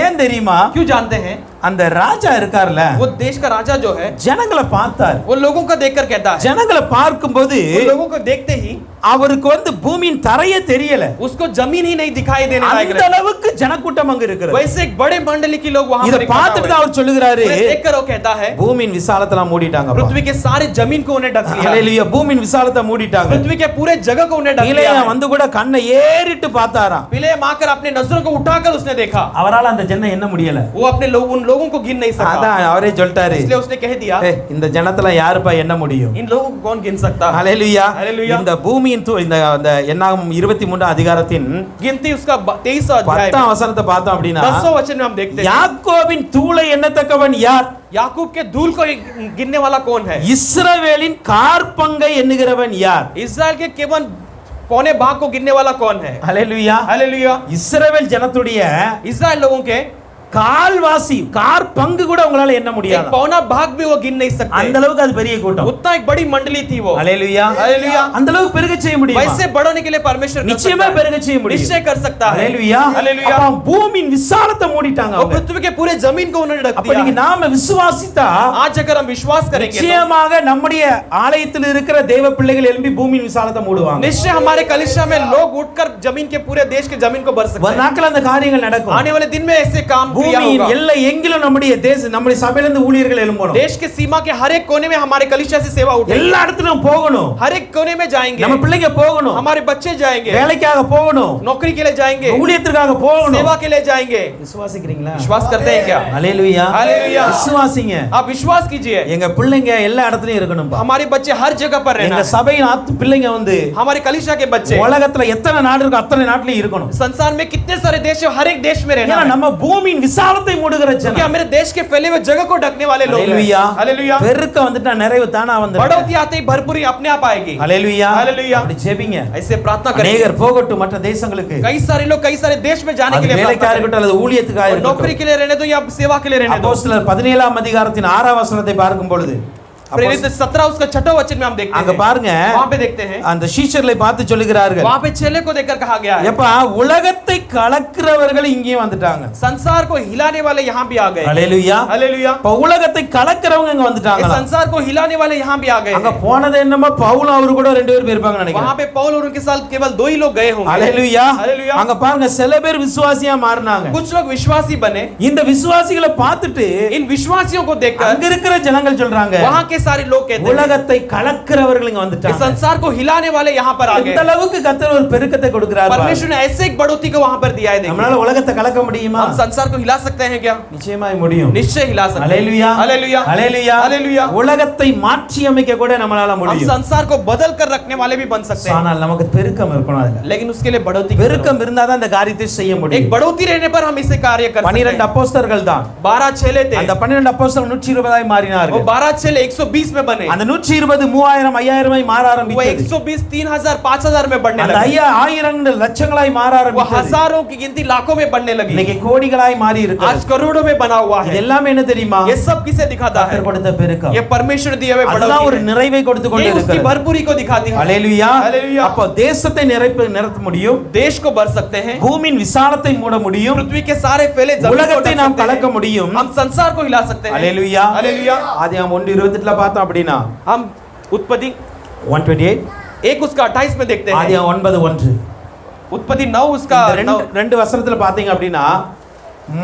ஏன் தெரியுமா? क्यों जानते हैं அந்த ராஜா இருக்கார்ல, वो देश का राजा जो है ஜனங்களை பார்த்தார். वो लोगों को देखकर कहता है ஜனங்களை பார்க்கும்போது वो लोगों को देखते ही அவருக்கு வந்து பூமியின் தரையே தெரியல. उसको जमीन ही नहीं दिखाई देने लायक அந்த रही। அளவுக்கு ஜனக்கூட்டம் அங்க இருக்கிறது. वैसे एक बड़े मंडली के लोग वहां இத पर इकट्ठा பார்த்துட்டு தான் हुए। அவர் சொல்லுகிறாரு, उन्हें देखकर वो कहता है பூமியின் விசாலத்தெல்லாம் மூடிட்டாங்க. पृथ्वी के सारे जमीन को उन्हें ढक लिया ஹalleluya, பூமியின் விசாலத்தை மூடிட்டாங்க. पृथ्वी के पूरे जगह को उन्हें ढक लिया இளைய है। வந்து கூட கண்ணை ஏறிட்டு பார்த்தாராம். पिले माकर अपने नजरों को उठाकर उसने देखा அவரால அந்த ஜனம் என்ன முடியல. वो अपने लोग उन लोगों को गिन नहीं सका அதான் அவரே சொல்லிட்டாரு, इसलिए उसने कह दिया ஏய், இந்த ஜனத்துல யாருப்பா என்ன முடியும்? इन लोगों को कौन गिन सकता है ஹalleluya. ஹalleluya। இந்த பூமியின் இந்த என்னாகும் 23 அதிகாரத்தின் गिनती उसका 23 अध्याय 10 वசனத்தை பார்த்தோம் அப்படினா 10 वचन में हम देखते हैं யாக்கோபின் தூளை எண்ணத்தக்கவன் யார்? याकूब के धूल को गिनने वाला कौन है இஸ்ரவேலின் கார்பங்கை எண்ணுகிறவன் யார்? इजराइल के केवल पौने भाग को गिनने वाला कौन है ஹalleluya. हालेलुया இஸ்ரவேல் ஜனத்துடைய इजराइल लोगों के கால்வாசி கார் பங்கு கூட உங்களால எண்ண एक முடியாது. पौना भाग भी वो गिन नहीं அந்த सकते அளவுக்கு அது பெரிய கூட்டம். उतना एक बड़ी मंडली थी वो ஹalleluya. हालेलुया அந்த அளவுக்கு பெருக செய்ய முடியும். वैसे बढ़ने के लिए परमेश्वर कर நிச்சயமா सकता है। பெருக செய்ய முடியும். निश्चय कर सकता है ஹalleluya. हालेलुया அப்ப பூமியின் விசாலத்தை மூடிட்டாங்க वो அவங்க. पृथ्वी के पूरे जमीन को उन्होंने ढक அப்ப दिया நீங்க நாம விசுவாசித்தா आज अगर हम विश्वास करेंगे तो நிச்சயமாக நம்முடைய ஆலயத்தில் இருக்கிற தேவ பிள்ளைகள் எழும்பி பூமியின் விசாலத்தை மூடுவாங்க. निश्चय हमारे कलिसिया में लोग उठकर जमीन के पूरे देश के जमीन को भर सकते ஒரு हैं நாட்கள் அந்த காரியங்கள் நடக்கும். आने वाले दिन में ऐसे काम किया பூமியின் होगा எல்லை எங்கிலும் நம்முடைய நம்முடைய சபையிலிருந்து ஊழியர்கள் எழும்பணும். देश के सीमा के हर एक कोने में हमारे कलिसिया से सेवा उठेगी எல்லா இடத்துலயும் போகணும். हर एक कोने में जाएंगे நம்ம பிள்ளைங்க போகணும். हमारे बच्चे जाएंगे வேலைக்காக போகணும். नौकरी के लिए जाएंगे ஊழியத்திற்காக போகணும். सेवा के लिए जाएंगे விசுவாசிக்கிறீங்களா? विश्वास करते हैं क्या ஹalleluya. हालेलुया விசுவாசிங்க. आप विश्वास कीजिए எங்க பிள்ளைங்க எல்லா இடத்துலயும் இருக்கணும். हमारे बच्चे हर जगह पर रहना எங்க है। சபையின் பிள்ளைங்க வந்து हमारे कलिसिया के बच्चे உலகத்துல எத்தனை நாடு இருக்கோ அத்தனை நாட்டிலும் இருக்கணும். संसार में कितने सारे देश है हर एक देश में रहना ஏன்னா है நம்ம பூமியின் விசாலத்தை மூடுகிற क्योंकि ஜனம். हमारे देश के फैले हुए जगह को ढकने वाले लोग ஹalleluya. हैं हालेलुया பெருக்க வந்துட்டா நிறைவு தானா வந்துடும். बढ़ोतरी आते ही भरपूरी अपने आप आएगी ஹalleluya. हालेलुया அப்படி ஜெபிங்க. ऐसे प्रार्थना करें அநேகர் போகட்டும் மற்ற தேசங்களுக்கு. कई सारे लोग कई सारे देश में जाने அது के लिए வேலைக்காக प्रार्थना இருக்கட்டும் அல்லது ஊழியத்துக்காக करें। नौकरी இருக்கட்டும். के लिए रहने दो या सेवा के लिए रहने दो அப்போஸ்தலர் 17ஆம் அதிகாரத்தின் 6ஆம் வசனத்தை பார்க்கும் பொழுது प्रेरित 17 उसका छठा वचन में हम देखते அங்க हैं பாருங்க, वहां पे देखते हैं அந்த சீஷர்களை பார்த்து சொல்லுகிறார்கள், वहां पे चेले को देखकर कहा गया है எப்பா உலகத்தை கலக்கிறவர்கள் இங்கே வந்துட்டாங்க. संसार को हिलाने वाले यहाँ भी आ गए ஹalleluya. हालेलुया இப்ப உலகத்தை கலக்கிறவங்க இங்க इस வந்துட்டாங்க. संसार को हिलाने वाले यहाँ भी आ गए அங்க हैं। போனது என்னமோ பவுல் அவரு கூட ரெண்டு பேர் போயிருப்பாங்க वहां நினைக்கிறேன். पे पौल और उनके साथ केवल 2 ही लोग गए होंगे ஹalleluya. हालेलुया அங்க பாருங்க சில பேர் விசுவாசியா மாறினாங்க. कुछ लोग विश्वासी बने இந்த விசுவாசிகளை பார்த்துட்டு इन विश्वासियों को அங்க देखकर இருக்கிற ஜனங்கள் சொல்றாங்க, वहां के सारे लोग कहते हैं உலகத்தை கலக்கிறவர்கள் இங்க इस வந்துட்டாங்க. संसार को हिलाने वाले यहाँ पर आ இந்த गए அளவுக்கு கர்த்தர் ஒரு பெருக்கத்தை கொடுக்கிறார். परमेश्वर ने ऐसे एक बढ़ोतरी को वहां पर दिया है देखिए நம்மளால உலகத்தை கலக்க முடியுமா? हम संसार को हिला सकते हैं क्या நிச்சயமாய் முடியும். निश्चय हिला सकते हैं ஹalleluya. हालेलुया ஹalleluya. हालेलुया உலகத்தை மாற்றி அமைக்க கூட நம்மளால हम முடியும். संसार को बदल कर रखने वाले भी बन सकते हैं ஆனால் நமக்கு பெருக்கம் இருக்கணும் அதுல. लेकिन उसके लिए बढ़ोतरी की जरूरत பெருக்கம் இருந்தாதான் இந்த காரியத்தை செய்ய है। एक முடியும். बढ़ोतरी रहने पर हम इसे कार्य कर सकते 12 हैं அப்போஸ்தலர்கள் தான். 12 चेले थे அந்த 12 அப்போஸ்தலர்கள் 120 ஆய் वो மாறினார்கள். 12 चेले 120 में बने அந்த 120 3000 5000 ஆய் மாற वो ஆரம்பித்தது. 120 3000 5000 में बढ़ने அந்த लगे 1000 லட்சங்களாய் மாற वो ஆரம்பித்தது. हजारों की गिनती लाखों में बढ़ने लगी இன்னைக்கு கோடிகளாய் மாறி आज இருக்கு. करोड़ों में बना हुआ இது है எல்லாமே என்ன தெரியுமா? ये सब किसे दिखाता है கர்த்தர் கொடுத்த பெருக்கம். ये परमेश्वर दिए हुए அதுதான் ஒரு बढ़ोतरी है। நிறைவை கொடுத்து கொண்டு ये उसकी இருக்கிறது. भरपूरी को दिखाती है ஹalleluya. हालेलुया அப்ப தேசத்தை நிரப்ப முடியும். देश को भर सकते हैं பூமியின் விசாலத்தை மூட முடியும். पृथ्वी के सारे फैले जमीन को உலகத்தை ढक நாம் सकते கலக்க हैं। முடியும். हम संसार को हिला सकते हैं ஹalleluya. हालेलुया ஆதியாகமம் 1:28ல பார்த்தோம் அப்படினா हम उत्पत्ति 128 एक उसका 28 में देखते हैं ஆதியாகமம் 9:1 उत्पत्ति 9 उसका இந்த ரெண்டு வசனத்துல பாத்தீங்க அப்படினா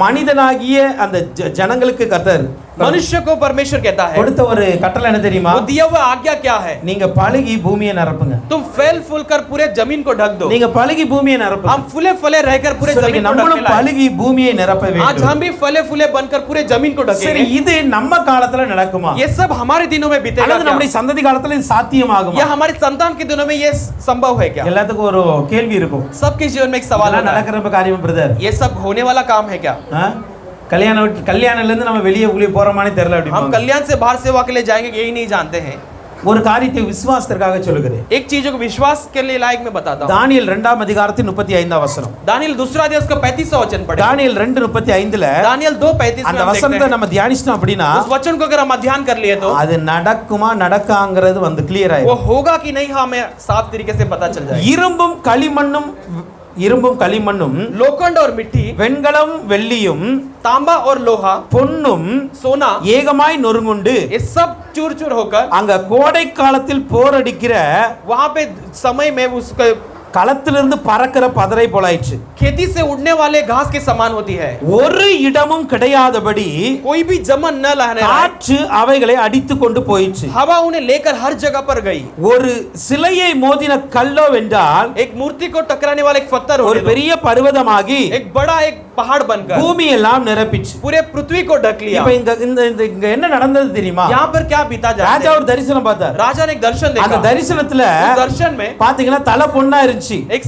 மனிதனாகிய அந்த ஜனங்களுக்கு கர்த்தர் मनुष्य को परमेश्वर कहता है, கொடுத்த ஒரு கட்டளை என்ன தெரியுமா? वो दिया हुआ आज्ञा क्या है? நீங்க பழுகி பூமியை நிரப்புங்க. तुम फैल फूल कर पूरे जमीन को ढक दो. நீங்க பழுகி பூமியை நிரப்புங்க. हम फूले फले रहकर पूरे जमीन को நம்மளும் ढकने लायक. பழுகி பூமியை நிரப்ப आज வேண்டும். हम भी फले फूले बनकर पूरे जमीन को சரி, ढकेंगे. இது நம்ம காலத்துல நடக்குமா? ये सब हमारे दिनों में बीतेगा அல்லது क्या? நம்முடைய சந்ததி காலத்துல இது சாத்தியமாகுமா? या हमारे संतान के दिनों में ये संभव है क्या? எல்லாத்துக்கும் ஒரு கேள்வி இருக்கும். सबके जीवन में एक सवाल இதெல்லாம் है, நடக்கிற காரியம் பிரதர். ये सब होने वाला काम है क्या? கல்யாணம்ல இருந்து நம்ம வெளியே ஊழிய போறோமானே தெரியல हम அப்படி. कल्याण से बाहर सेवा के लिए जाएंगे यही नहीं जानते हैं. ஒரு காரியத்தை விசுவாசத்திற்காக சொல்லுகிறேன். एक चीज को विश्वास के लिए लायक मैं बताता हूँ. தானியேல் 2ஆம் அதிகாரத்தின் 35ஆம் வசனம். दानियल दूसरा अध्याय उसका 35वां वचन पढ़े. தானியேல் 2:35ல दानियल 2:35 அந்த में हम देखते வசனத்தை हैं. நம்ம தியானிச்சோம் அப்படினா उस वचन को अगर हम अध्ययन कर लिए तो அது நடக்குமா நடக்காங்கிறது வந்து கிளியர் वो ஆயிடும். होगा कि नहीं हमें साफ तरीके से पता चल जाएगा. இரும்பும் களிமண்ணும் लोखंड और मिट्टी, வெண்கலம் வெள்ளியும் तांबा और लोहा, பொன்னும் सोना, ஏகமாய் நொறுங்குண்டு ये सब चूर चूर होकर அங்க கோடை காலத்தில் போரடிக்கிற वहां पे समय में उसके களத்திலிருந்து பறக்கிற பதரை போலாயிற்று. खेती से उड़ने वाले घास के समान होती है. ஒரு இடமும் கிடையாதபடி कोई भी जमन न रहने लायक. காற்று அவைகளை அடித்து கொண்டு போயிற்று. हवा उन्हें लेकर हर जगह पर गई. ஒரு சிலையை மோதின கல்லோ வென்றால் एक मूर्ति को टकराने वाला एक पत्थर ஒரு பெரிய பர்வதமாகி एक बड़ा एक पहाड़ बनकर பூமி எல்லாம் நிரப்பிச்சு. पूरे पृथ्वी को ढक लिया. இப்ப இங்க என்ன நடந்தது தெரியுமா? यहाँ पर क्या बीता ராஜா जाता ஒரு தரிசனம் பார்த்தார். राजा ने एक दर्शन அந்த देखा. தரிசனத்துல उस दर्शन में பாத்தீங்கன்னா தலை பொண்ணா இருந்துச்சு. एक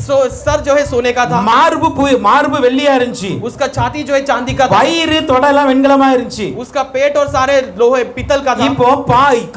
सर जो है सोने का था, மார்பு வெள்ளியா இருந்துச்சு. उसका छाती जो है चांदी का था, வயிறு தொடலாம் வெண்கலமா இருந்துச்சு. उसका पेट और सारे लोहे पीतल का था. இப்போ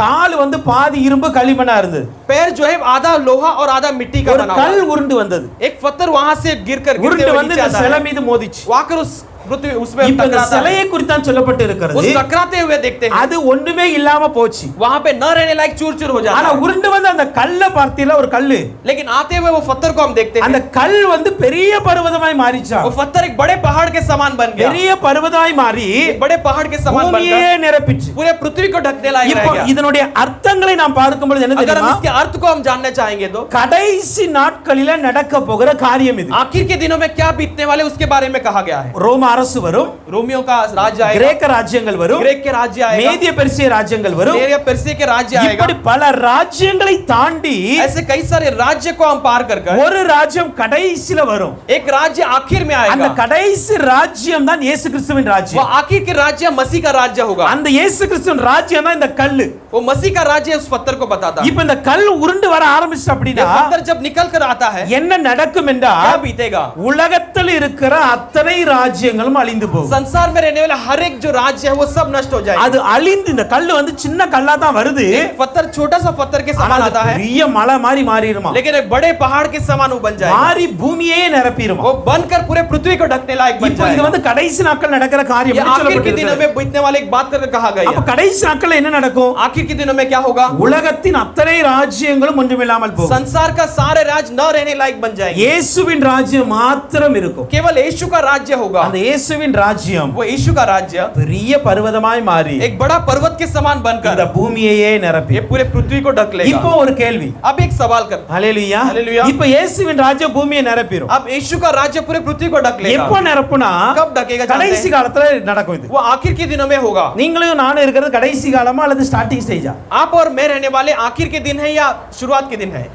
கால் வந்து பாதி இரும்பு களிமண்ணா இருந்தது. पैर जो है आधा लोहा और आधा मिट्टी का ஒரு बना हुआ. கல் உருண்டு வந்தது. एक पत्थर वहां से गिरते உருண்டு हुए வந்து नीचे இந்த आता சிலை है. மீது மோதிச்சு. वाकर उस पृथ्वी उसमें இப்ப இந்த टकराता है. சிலையை குறித்து தான் சொல்லப்பட்டு उस இருக்கிறது. टकराते हुए देखते हैं அது ஒண்ணுமே இல்லாம போச்சு. वहां पे न रहने लायक चूर चूर हो ஆனா जाता है. உருண்டு வந்து அந்த கல்ல பார்த்தீங்களா? ஒரு கல்லு. लेकिन आते हुए वो पत्थर को हम देखते அந்த हैं. கல் வந்து பெரிய பர்வதமாய் மாறிச்சா. वो पत्थर एक बड़े पहाड़ के समान बन गया. பெரிய பர்வதமாய் மாறி एक बड़े पहाड़ के समान பூமியே बनकर நிரப்பிச்சு. पूरे पृथ्वी को ढकने लायक இப்போ रह गया. இதனுடைய அர்த்தங்களை நாம் பார்க்கும் பொழுது என்ன अगर हम தெரியுமா? इसके अर्थ को हम जानना चाहेंगे तो கடைசி நாட்களில நடக்க போகிற காரியம் இது. आखिर के दिनों में क्या बीतने वाले उसके बारे में कहा गया है. ரோம அரசு வரும், रोमियो का राज्य आएगा, கிரேக்க ராஜ்யங்கள் வரும், ग्रीक के राज्य आएगा, மேதிய பெர்சிய ராஜ்யங்கள் வரும். मेरिया पेर्सिया के राज्य आएगा. இப்படி பல ராஜ்யங்களை தாண்டி ऐसे कई सारे राज्य को हम पार कर ஒரு ராஜ்யம் கடைசில வரும். एक राज्य आखिर में அந்த आएगा. கடைசி ராஜ்யம் தான் இயேசு கிறிஸ்துவின் वो ராஜ்யம். आखिर के राज्य मसीह का राज्य होगा. அந்த இயேசு கிறிஸ்துவின் ராஜ்யம் தான் இந்த கல்லு. वो मसीह का राज्य उस पत्थर को बताता है. இப்ப இந்த கல் உருண்டு வர ஆரம்பிச்சு ये அப்படின்னா पत्थर जब निकल कर आता है என்ன நடக்கும் क्या என்றால் बीतेगा? உலகத்தில் இருக்கிற அத்தனை ராஜ்யங்களும் அழிந்து போகும். संसार में रहने वाला हर एक जो राज्य है वो सब नष्ट हो जाएगा. அது அழிந்து இந்த கல்லு வந்து சின்ன கல்லா தான் வருது. एक पत्थर छोटा सा पत्थर के ஆனா समान அது आता है, பெரிய மலை மாதிரி மாறிடுமா. लेकिन एक बड़े पहाड़ के समान वो बन जाएगा. மாறி பூமியே நிரப்பிடுமா. वो बनकर पूरे पृथ्वी को ढकने लायक बन இப்போ இது जाएगा. வந்து கடைசி நாட்கள் நடக்கிற காரியம் ये आखिर के दिनों சொல்லப்பட்டிருக்கு. में बीतने वाले एक बात करके कहा गया அப்ப है. கடைசி நாட்கள்ல என்ன நடக்கும்? आखिर के दिनों में क्या होगा? உலகத்தின் அத்தனை ராஜ்யங்களும் ஒன்றுமில்லாமல் போகும். संसार का सारे राज्य न रहने लायक बन जाएंगे. இயேசுவின் ராஜ்யம் மாத்திரம் இருக்கும். केवल यीशु का राज्य होगा. அந்த இயேசுவின் ராஜ்யம் वो यीशु का राज्य பெரிய பர்வதமாய் மாறி एक बड़ा पर्वत के समान இந்த बनकर பூமியையே நிரப்பி. ये पूरे पृथ्वी को ढक இப்போ लेगा. ஒரு கேள்வி. अब एक सवाल कर, ஹalleluya. ஹalleluya. இப்போ இயேசுவின் ராஜ்யம் பூமியை நிரப்பிரும். अब यीशु का राज्य पूरे पृथ्वी को ढक எப்போ लेगा. நிரப்புனா कब ढकेगा जानते கடைசி हैं? காலத்துல நடக்கும் இது. वो आखिर के दिनों में होगा. நீங்களும் நானும் இருக்கிறது கடைசி காலமா அல்லது ஸ்டார்டிங் ஸ்டேஜா? आप और मैं रहने वाले आखिर के दिन है या शुरुआत के दिन है?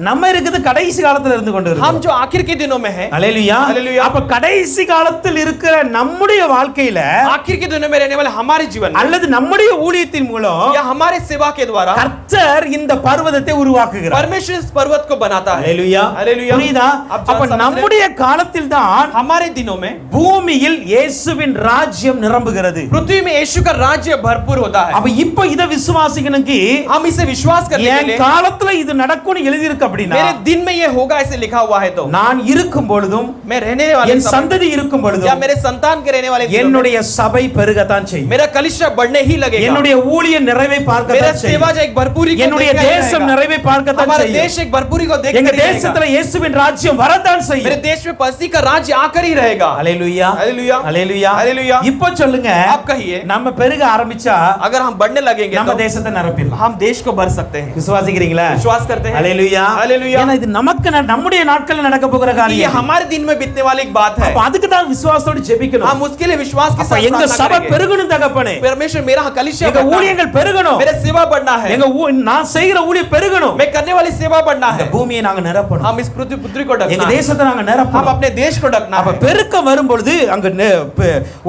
நம்ம இருக்குது கடைசி காலத்துல இருந்து கொண்டு हम இருக்கோம். जो आखिर के दिनों में है, ஹalleluya. ஹalleluya. அப்ப கடைசி காலத்தில் இருக்கிற நம்முடைய வாழ்க்கையில आखिर के दिनों में रहने वाले हमारे जीवन में அல்லது நம்முடைய ஊழியத்தின் மூலம் या हमारे सेवा के द्वारा கர்த்தர் இந்த பர்வதத்தை உருவாக்குகிறார். परमेश्वर इस पर्वत को बनाता है. ஹalleluya. ஹalleluya. புரியுதா? आप அப்ப समझ रहे हैं? நம்முடைய காலத்தில் தான் हमारे दिनों में பூமியில் இயேசுவின் ராஜ்யம் நிரம்புகிறது. पृथ्वी में यीशु का राज्य भरपूर होता है. அப்ப இப்ப இத விசுவாசிக்கணும்க்கு हम इसे विश्वास करने के என் लिए காலத்துல இது நடக்கும்னு எழுதி இருக்கு அப்படினா मेरे दिन में ये होगा ऐसे लिखा हुआ है तो நான் இருக்கும் பொழுதும் मैं रहने वाले என் समय சந்ததி இருக்கும் या பொழுதும் मेरे संतान के रहने वाले दिनों में என்னுடைய சபை பெருகத்தான் செய்யும். मेरा कलिशा बढ़ने ही लगेगा. என்னுடைய ஊழிய நிறைவை मेरा பார்க்கத்தான் सेवा செய்யும். जो एक भरपूरी को என்னுடைய देखकर ही தேசம் रहेगा. நிறைவை பார்க்கத்தான் हमारा செய்யும். देश एक भरपूरी को எங்க देखकर ही रहेगा. தேசத்துல இயேசுவின் ராஜ்யம் வரத்தான் मेरे செய்யும். देश में मसीह का राज्य आकर ही रहेगा. ஹalleluya. हालेलुया. ஹalleluya. हालेलुया. இப்போ சொல்லுங்க, आप कहिए, நம்ம பெருக ஆரம்பிச்சா अगर हम बढ़ने लगेंगे நம்ம तो தேசத்தை நிரப்பிடலாம். हम देश को भर सकते हैं. விசுவாசிக்கிறீங்களா? विश्वास करते हैं? ஹalleluya. Hallelujah. ஏன்னா இது நமக்கு நம்முடைய நாட்கள்ல நடக்க போகிற ये காரியம். हमारे दिन में बीतने वाली एक बात है. அப்ப அதுக்கு தான் விசுவாசத்தோட ஜெபிக்கணும். हम उसके लिए विश्वास के அப்ப साथ எங்க प्रार्थना சபை करेंगे. பெருகணும் தகப்பனே. परमेश्वर मेरा कलीसिया எங்க बढ़ना है. ஊழியங்கள் பெருகணும். मेरा सेवा बढ़ना है. எங்க நான் செய்கிற ஊழியம் பெருகணும். मैं करने वाली सेवा बढ़ना இந்த है. பூமியை நாங்க நிரப்பணும். हम इस पृथ्वी को எங்க ढकना है. தேசத்தை நாங்க हम நிரப்பணும். अपने देश को ढकना அப்ப है. பெருக்கம் வரும்பொழுது அங்க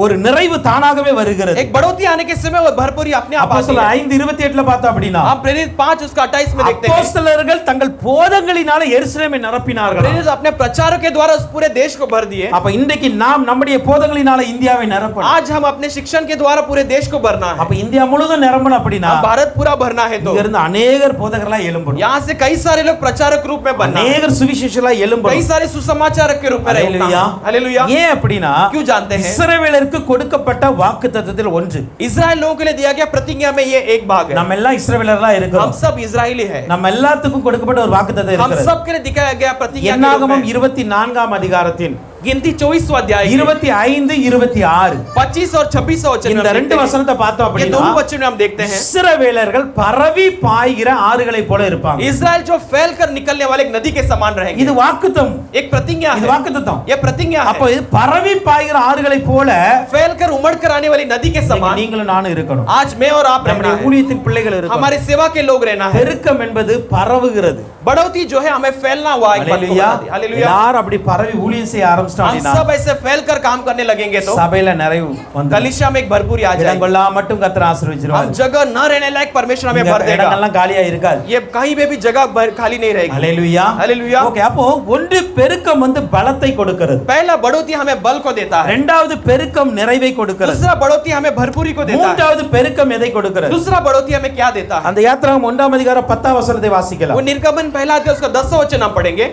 ஒரு நிறைவு தானாகவே வருகிறது. एक बढ़ोतरी आने के समय वो भरपूरी अपने आप आती அப்போஸ்தலர் है. 5:28ல பார்த்தோம் அப்படினா हम प्रेरित 5 उसका 28 में देखते हैं. அப்போஸ்தலர்கள் தங்கள் போதங்களினால எருசலேமை நிரப்பினார்கள். प्रेरित अपने प्रचारों के द्वारा उस पूरे देश को भर दिए. அப்ப இன்றைக்கு நாம் நம்முடைய போதங்களினால இந்தியாவை நிரப்பணும். आज हम अपने शिक्षण के द्वारा पूरे देश को भरना है. அப்ப இந்தியா முழுதும் நிரம்பணும் அப்படினா अब भारत पूरा भरना है तो இங்க இருந்து अनेகர் போதகர்களா எழும்பணும். यहाँ से कई सारे लोग प्रचारक रूप में बनना है. अनेகர் சுவிசேஷங்களா कई எழும்பணும். सारे सुसमाचारक के रूप में रहना है. हालेलुया. ஏன் அப்படினா क्यों जानते हैं? இஸ்ரவேலருக்கு கொடுக்கப்பட்ட வாக்குத்தத்தத்தில் ஒன்று. इस्राएल लोगों के लिए दिया गया प्रतिज्ञा में ये एक भाग है. நம்ம எல்லாம் இஸ்ரவேலர்களா இருக்கிறோம். हम सब इजरायली है. நம்ம எல்லாத்துக்கும் கொடுக்கப்பட்ட ஒரு வாக்குத்தத்தம் हम இருக்கிறது. सब के लिए दिखाया गया प्रतिज्ञा के रूप என்னாகமம் में. 24ஆம் அதிகாரத்தின் गिनती 24वां अध्याय 25 26 25 और 26 वचन இந்த ரெண்டு வசனத்தை பார்த்தோம் ये அப்படினா दोनों वचन में हम देखते हैं. இஸ்ரவேலர்கள் பரவி பாய்கிற ஆறுகளை போல இருப்பாங்க. इस्राएल जो फैलकर निकलने वाले एक नदी के समान रहेंगे. இது வாக்குத்தம். एक प्रतिज्ञा இது है. வாக்குத்தம். ये प्रतिज्ञा அப்ப है. இது பரவி பாய்கிற ஆறுகளை போல फैलकर उमड़कर आने वाली नदी के समान நீங்களும் நானும் இருக்கணும். आज मैं और आप रहना நம்முடைய है. ஊழியத்தின் பிள்ளைகள் இருக்கணும். हमारे सेवा के लोग रहना है. பெருக்கம் என்பது பரவுகிறது. बढ़ोतरी जो है हमें फैलना हुआ एक बात को ஹalleluya. बता दी. हालेलुया. எல்லாரும் அப்படி பரவி ஊழியம் செய்ய हम ஆரம்பிச்சிட்டாங்கன்னா सब ऐसे फैलकर काम करने लगेंगे तो சபையில நிறைவு வந்து कलीसिया में एक भरपूरी आ जाएगी. இடங்கொள்ளா மட்டும் கர்த்தர் ஆசீர்வதிச்சிருவார். हम जगह न रहने लायक परमेश्वर हमें भर देगा. இடங்கள்லாம் காலியா இருக்காது. ये कहीं पे भी जगह खाली नहीं रहेगी. ஹalleluya. हालेलुया. ஓகே, அப்போ ஒன்று பெருக்கம் வந்து பலத்தை கொடுக்கிறது. पहला बढ़ोतरी हमें बल को देता है. இரண்டாவது பெருக்கம் நிறைவை கொடுக்கிறது. दूसरा बढ़ोतरी हमें भरपूरी को देता है. மூன்றாவது பெருக்கம் எதை கொடுக்கிறது? दूसरा बढ़ोतरी हमें क्या देता है? அந்த யாத்திராகமம் 1ஆம் அதிகாரம் 10ஆம் வசனத்தை வாசிக்கலாம். वो निर्गमन पहला अध्याय उसका 10वां वचन हम पढ़ेंगे.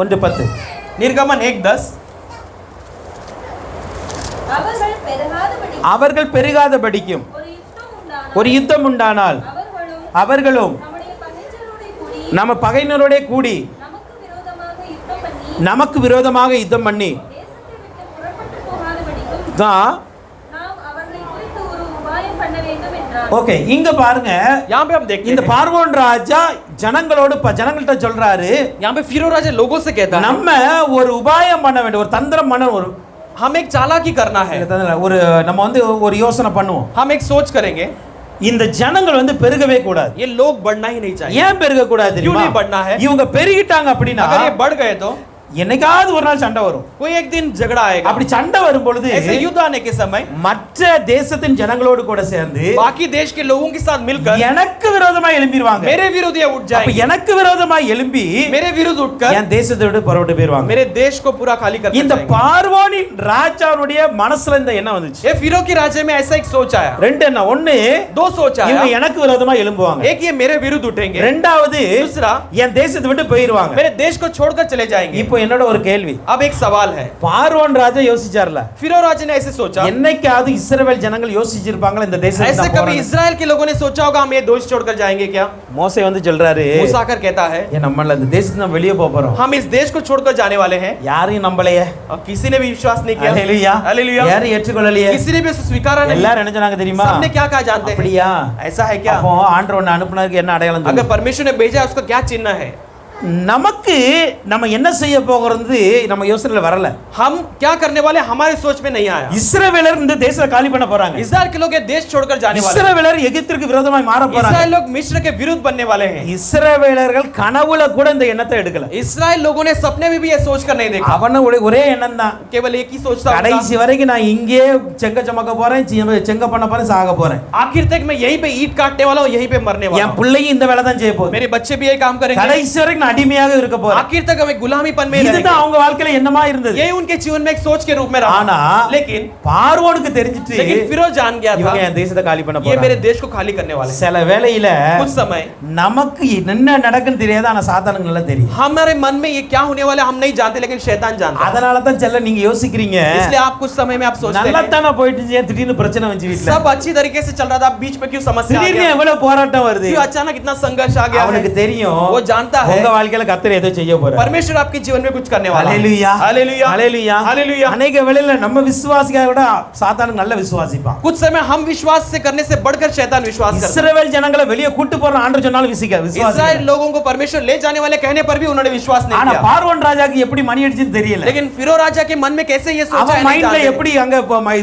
1:10. निर्गमन 1:10. அவர்கள் பெருகாதபடிக்கும் அவர்கள் பெருகாதபடிக்கும் ஒரு யுத்தம் உண்டானால் அவர்களும் நம்ம பகையினரோட கூடி நமக்கு விரோதமாக யுத்தம் பண்ணி தான். ஓகே, இங்க பாருங்க, यहाँ पे हम देखते இந்த हैं பார்வோன் ராஜா ஜனங்கள்ட்ட சொல்றாரு, यहाँ पे फिरो राजा लोगों से कहता है நம்ம ஒரு உபாயம் பண்ண வேண்டும், ஒரு தந்திரம் பண்ண, ஒரு हम एक चालाकी करना है. ஒரு நம்ம வந்து ஒரு யோசனை பண்ணுவோம். हम एक सोच करेंगे. இந்த ஜனங்கள் வந்து பெருகவே கூடாது. ये लोग बढ़ना ही नहीं चाहिए. ஏன் பெருக கூடாது क्यों தெரியுமா? नहीं बढ़ना है? இவங்க பெருகிட்டாங்க அப்படின்னா अगर ये बढ़ गए तो என்னைக்காவது ஒரு நாள் சண்டை வரும். कोई एक दिन झगड़ा आएगा. அப்படி சண்டை வரும் பொழுது ऐसे युद्ध आने के समय மற்ற தேசத்தின் ஜனங்களோடு கூட சேர்ந்து बाकी देश के लोगों के साथ मिलकर எனக்கு விரோதமா எழும்பிடுவாங்க. मेरे विरुद्ध ये उठ அப்ப जाएंगे. எனக்கு விரோதமா எழும்பி मेरे विरुद्ध उठकर என் தேசத்தை விட்டு புறப்பட்டு போயிடுவாங்க. मेरे देश को पूरा खाली कर இந்த देंगे. பார்வோனின் ராஜாவுடைய மனசுல இந்த எண்ணம் வந்துச்சு. ये फिरो के राज्य में ऐसा एक सोच आया. ரெண்டு எண்ணம். ஒண்ணு, दो सोच இவங்க आया. எனக்கு விரோதமா எழும்புவாங்க. एक ये मेरे विरुद्ध उठेंगे. ரெண்டாவது, दूसरा என் தேசத்தை விட்டு போயிடுவாங்க. मेरे देश को छोड़कर चले जाएंगे. இப்போ என்னோட ஒரு கேள்வி. अब एक सवाल है. பார்வோன் ராஜா யோசிச்சார்ல, फिरो राजा ने ऐसे सोचा. என்னைக்காவது இஸ்ரவேல் ஜனங்கள் யோசிச்சிருப்பாங்களா இந்த தேசத்தை ऐसे कभी इस्राएल के लोगों ने सोचा होगा हम ये देश छोड़कर जाएंगे क्या? மோசே வந்து சொல்றாரு, मूसा आकर कहता है நம்மள இந்த தேசத்தை நம்ம வெளியே போறோம். हम इस देश को छोड़कर जाने वाले हैं. யாரையும் நம்பலையே. और किसी ने भी विश्वास नहीं किया. ஹalleluya. हालेलुया. யாரையும் ஏற்றுக்கொள்ளலையே. किसी ने भी उसे स्वीकारा नहीं. எல்லாரும் என்ன சொன்னாங்க தெரியுமா? सबने क्या कहा जानते हैं? அப்படியா? ऐसा है क्या? அப்போ ஆண்டவர் அனுப்புனதுக்கு என்ன அடையாளம் अगर தெரியுமா? परमेश्वर ने भेजा उसका क्या चिन्ह है? நமக்கு நம்ம என்ன செய்ய போகிறது நம்ம யோசனையில வரல. हम क्या करने वाले हमारे सोच में नहीं आया. இஸ்ரவேலர் இந்த தேசத்தை காலி பண்ண போறாங்க. इस्राएल के लोग ये देश छोड़कर जाने वाले हैं. இஸ்ரவேலர் எகிப்திற்கு விரோதமாய் மாற போறாங்க. इस्राएल लोग मिस्र के विरुद्ध बनने वाले हैं. இஸ்ரவேலர்கள் கனவுல கூட இந்த எண்ணத்தை எடுக்கல. इस्राएल लोगों ने सपने में भी ये सोच कर नहीं देखा. அவன ஒரே எண்ணம் தான். केवल एक ही सोचता था. கடைசி வரைக்கும் நான் இங்கே செங்க சமக்க போறேன், செங்க பண்ண போறேன், சாக போறேன். आखिर तक मैं यहीं पे ईंट काटने वाला हूं, यहीं पे मरने वाला என் हूं. பிள்ளையும் இந்த வேலை தான் செய்ய போகுது. मेरे बच्चे भी यही काम करेंगे. கடைசி வரைக்கும் நான் அடிமையாக இருக்க போறேன். आखिर तक हमें गुलामीपन में இதுதான் रहेंगे. அவங்க வாழ்க்கையில என்னமா இருந்தது. यही उनके जीवन में एक सोच के रूप में रहा. ஆனா लेकिन பார்வோனுக்கு தெரிஞ்சிட்டு लेकिन फिरो जान गया था இவங்க என் தேசத்தை காலி பண்ண ये मेरे போறாங்க. देश को खाली करने वाले हैं. சில வேளையில कुछ समय நமக்கு என்ன நடக்குன்னு தெரியாது, ஆனா சாத்தானுக்கு நல்லா தெரியும். हमारे मन में ये क्या होने वाला है हम नहीं जानते, लेकिन शैतान जानता है. அதனால தான் செல்ல நீங்க யோசிக்கிறீங்க, इसलिए आप कुछ समय में आप सोचते நல்லா हैं தான போயிட்டு ஏன் திடீர்னு பிரச்சனை வந்து வீட்ல, सब अच्छी तरीके से चल रहा था, बीच में क्यों समस्या आ திடீர்னு गया? எவ்வளவு போராட்டம் வருது. क्यों अचानक इतना संघर्ष आ गया அவனுக்கு है? தெரியும் वो जानता है உங்க வாழ்க்கையில கர்த்தர் ஏதோ செய்ய போறார். परमेश्वर आपके जीवन में कुछ करने वाला है. ஹalleluya हालेलुया ஹalleluya हालेलुया. அநேக வேளையில நம்ம விசுவாசிகளை விட சாத்தானுக்கு நல்ல விசுவாசிப்பான். कुछ समय हम विश्वास से करने से बढ़कर शैतान विश्वास करता है. இஸ்ரவேல் ஜனங்களை வெளியே கூட்டி போற ஆண்டவர் சொன்னாலும் விசுவாசி. इस्राएल लोगों को परमेश्वर ले जाने वाले कहने पर भी उन्होंने विश्वास नहीं ஆனா किया. பார்வோன் ராஜாக்கு எப்படி மணி அடிச்சுன்னு தெரியல. लेकिन फिरौन राजा के मन में कैसे ये सोचा அவன் है नहीं மைண்ட்ல जानते. எப்படி அங்க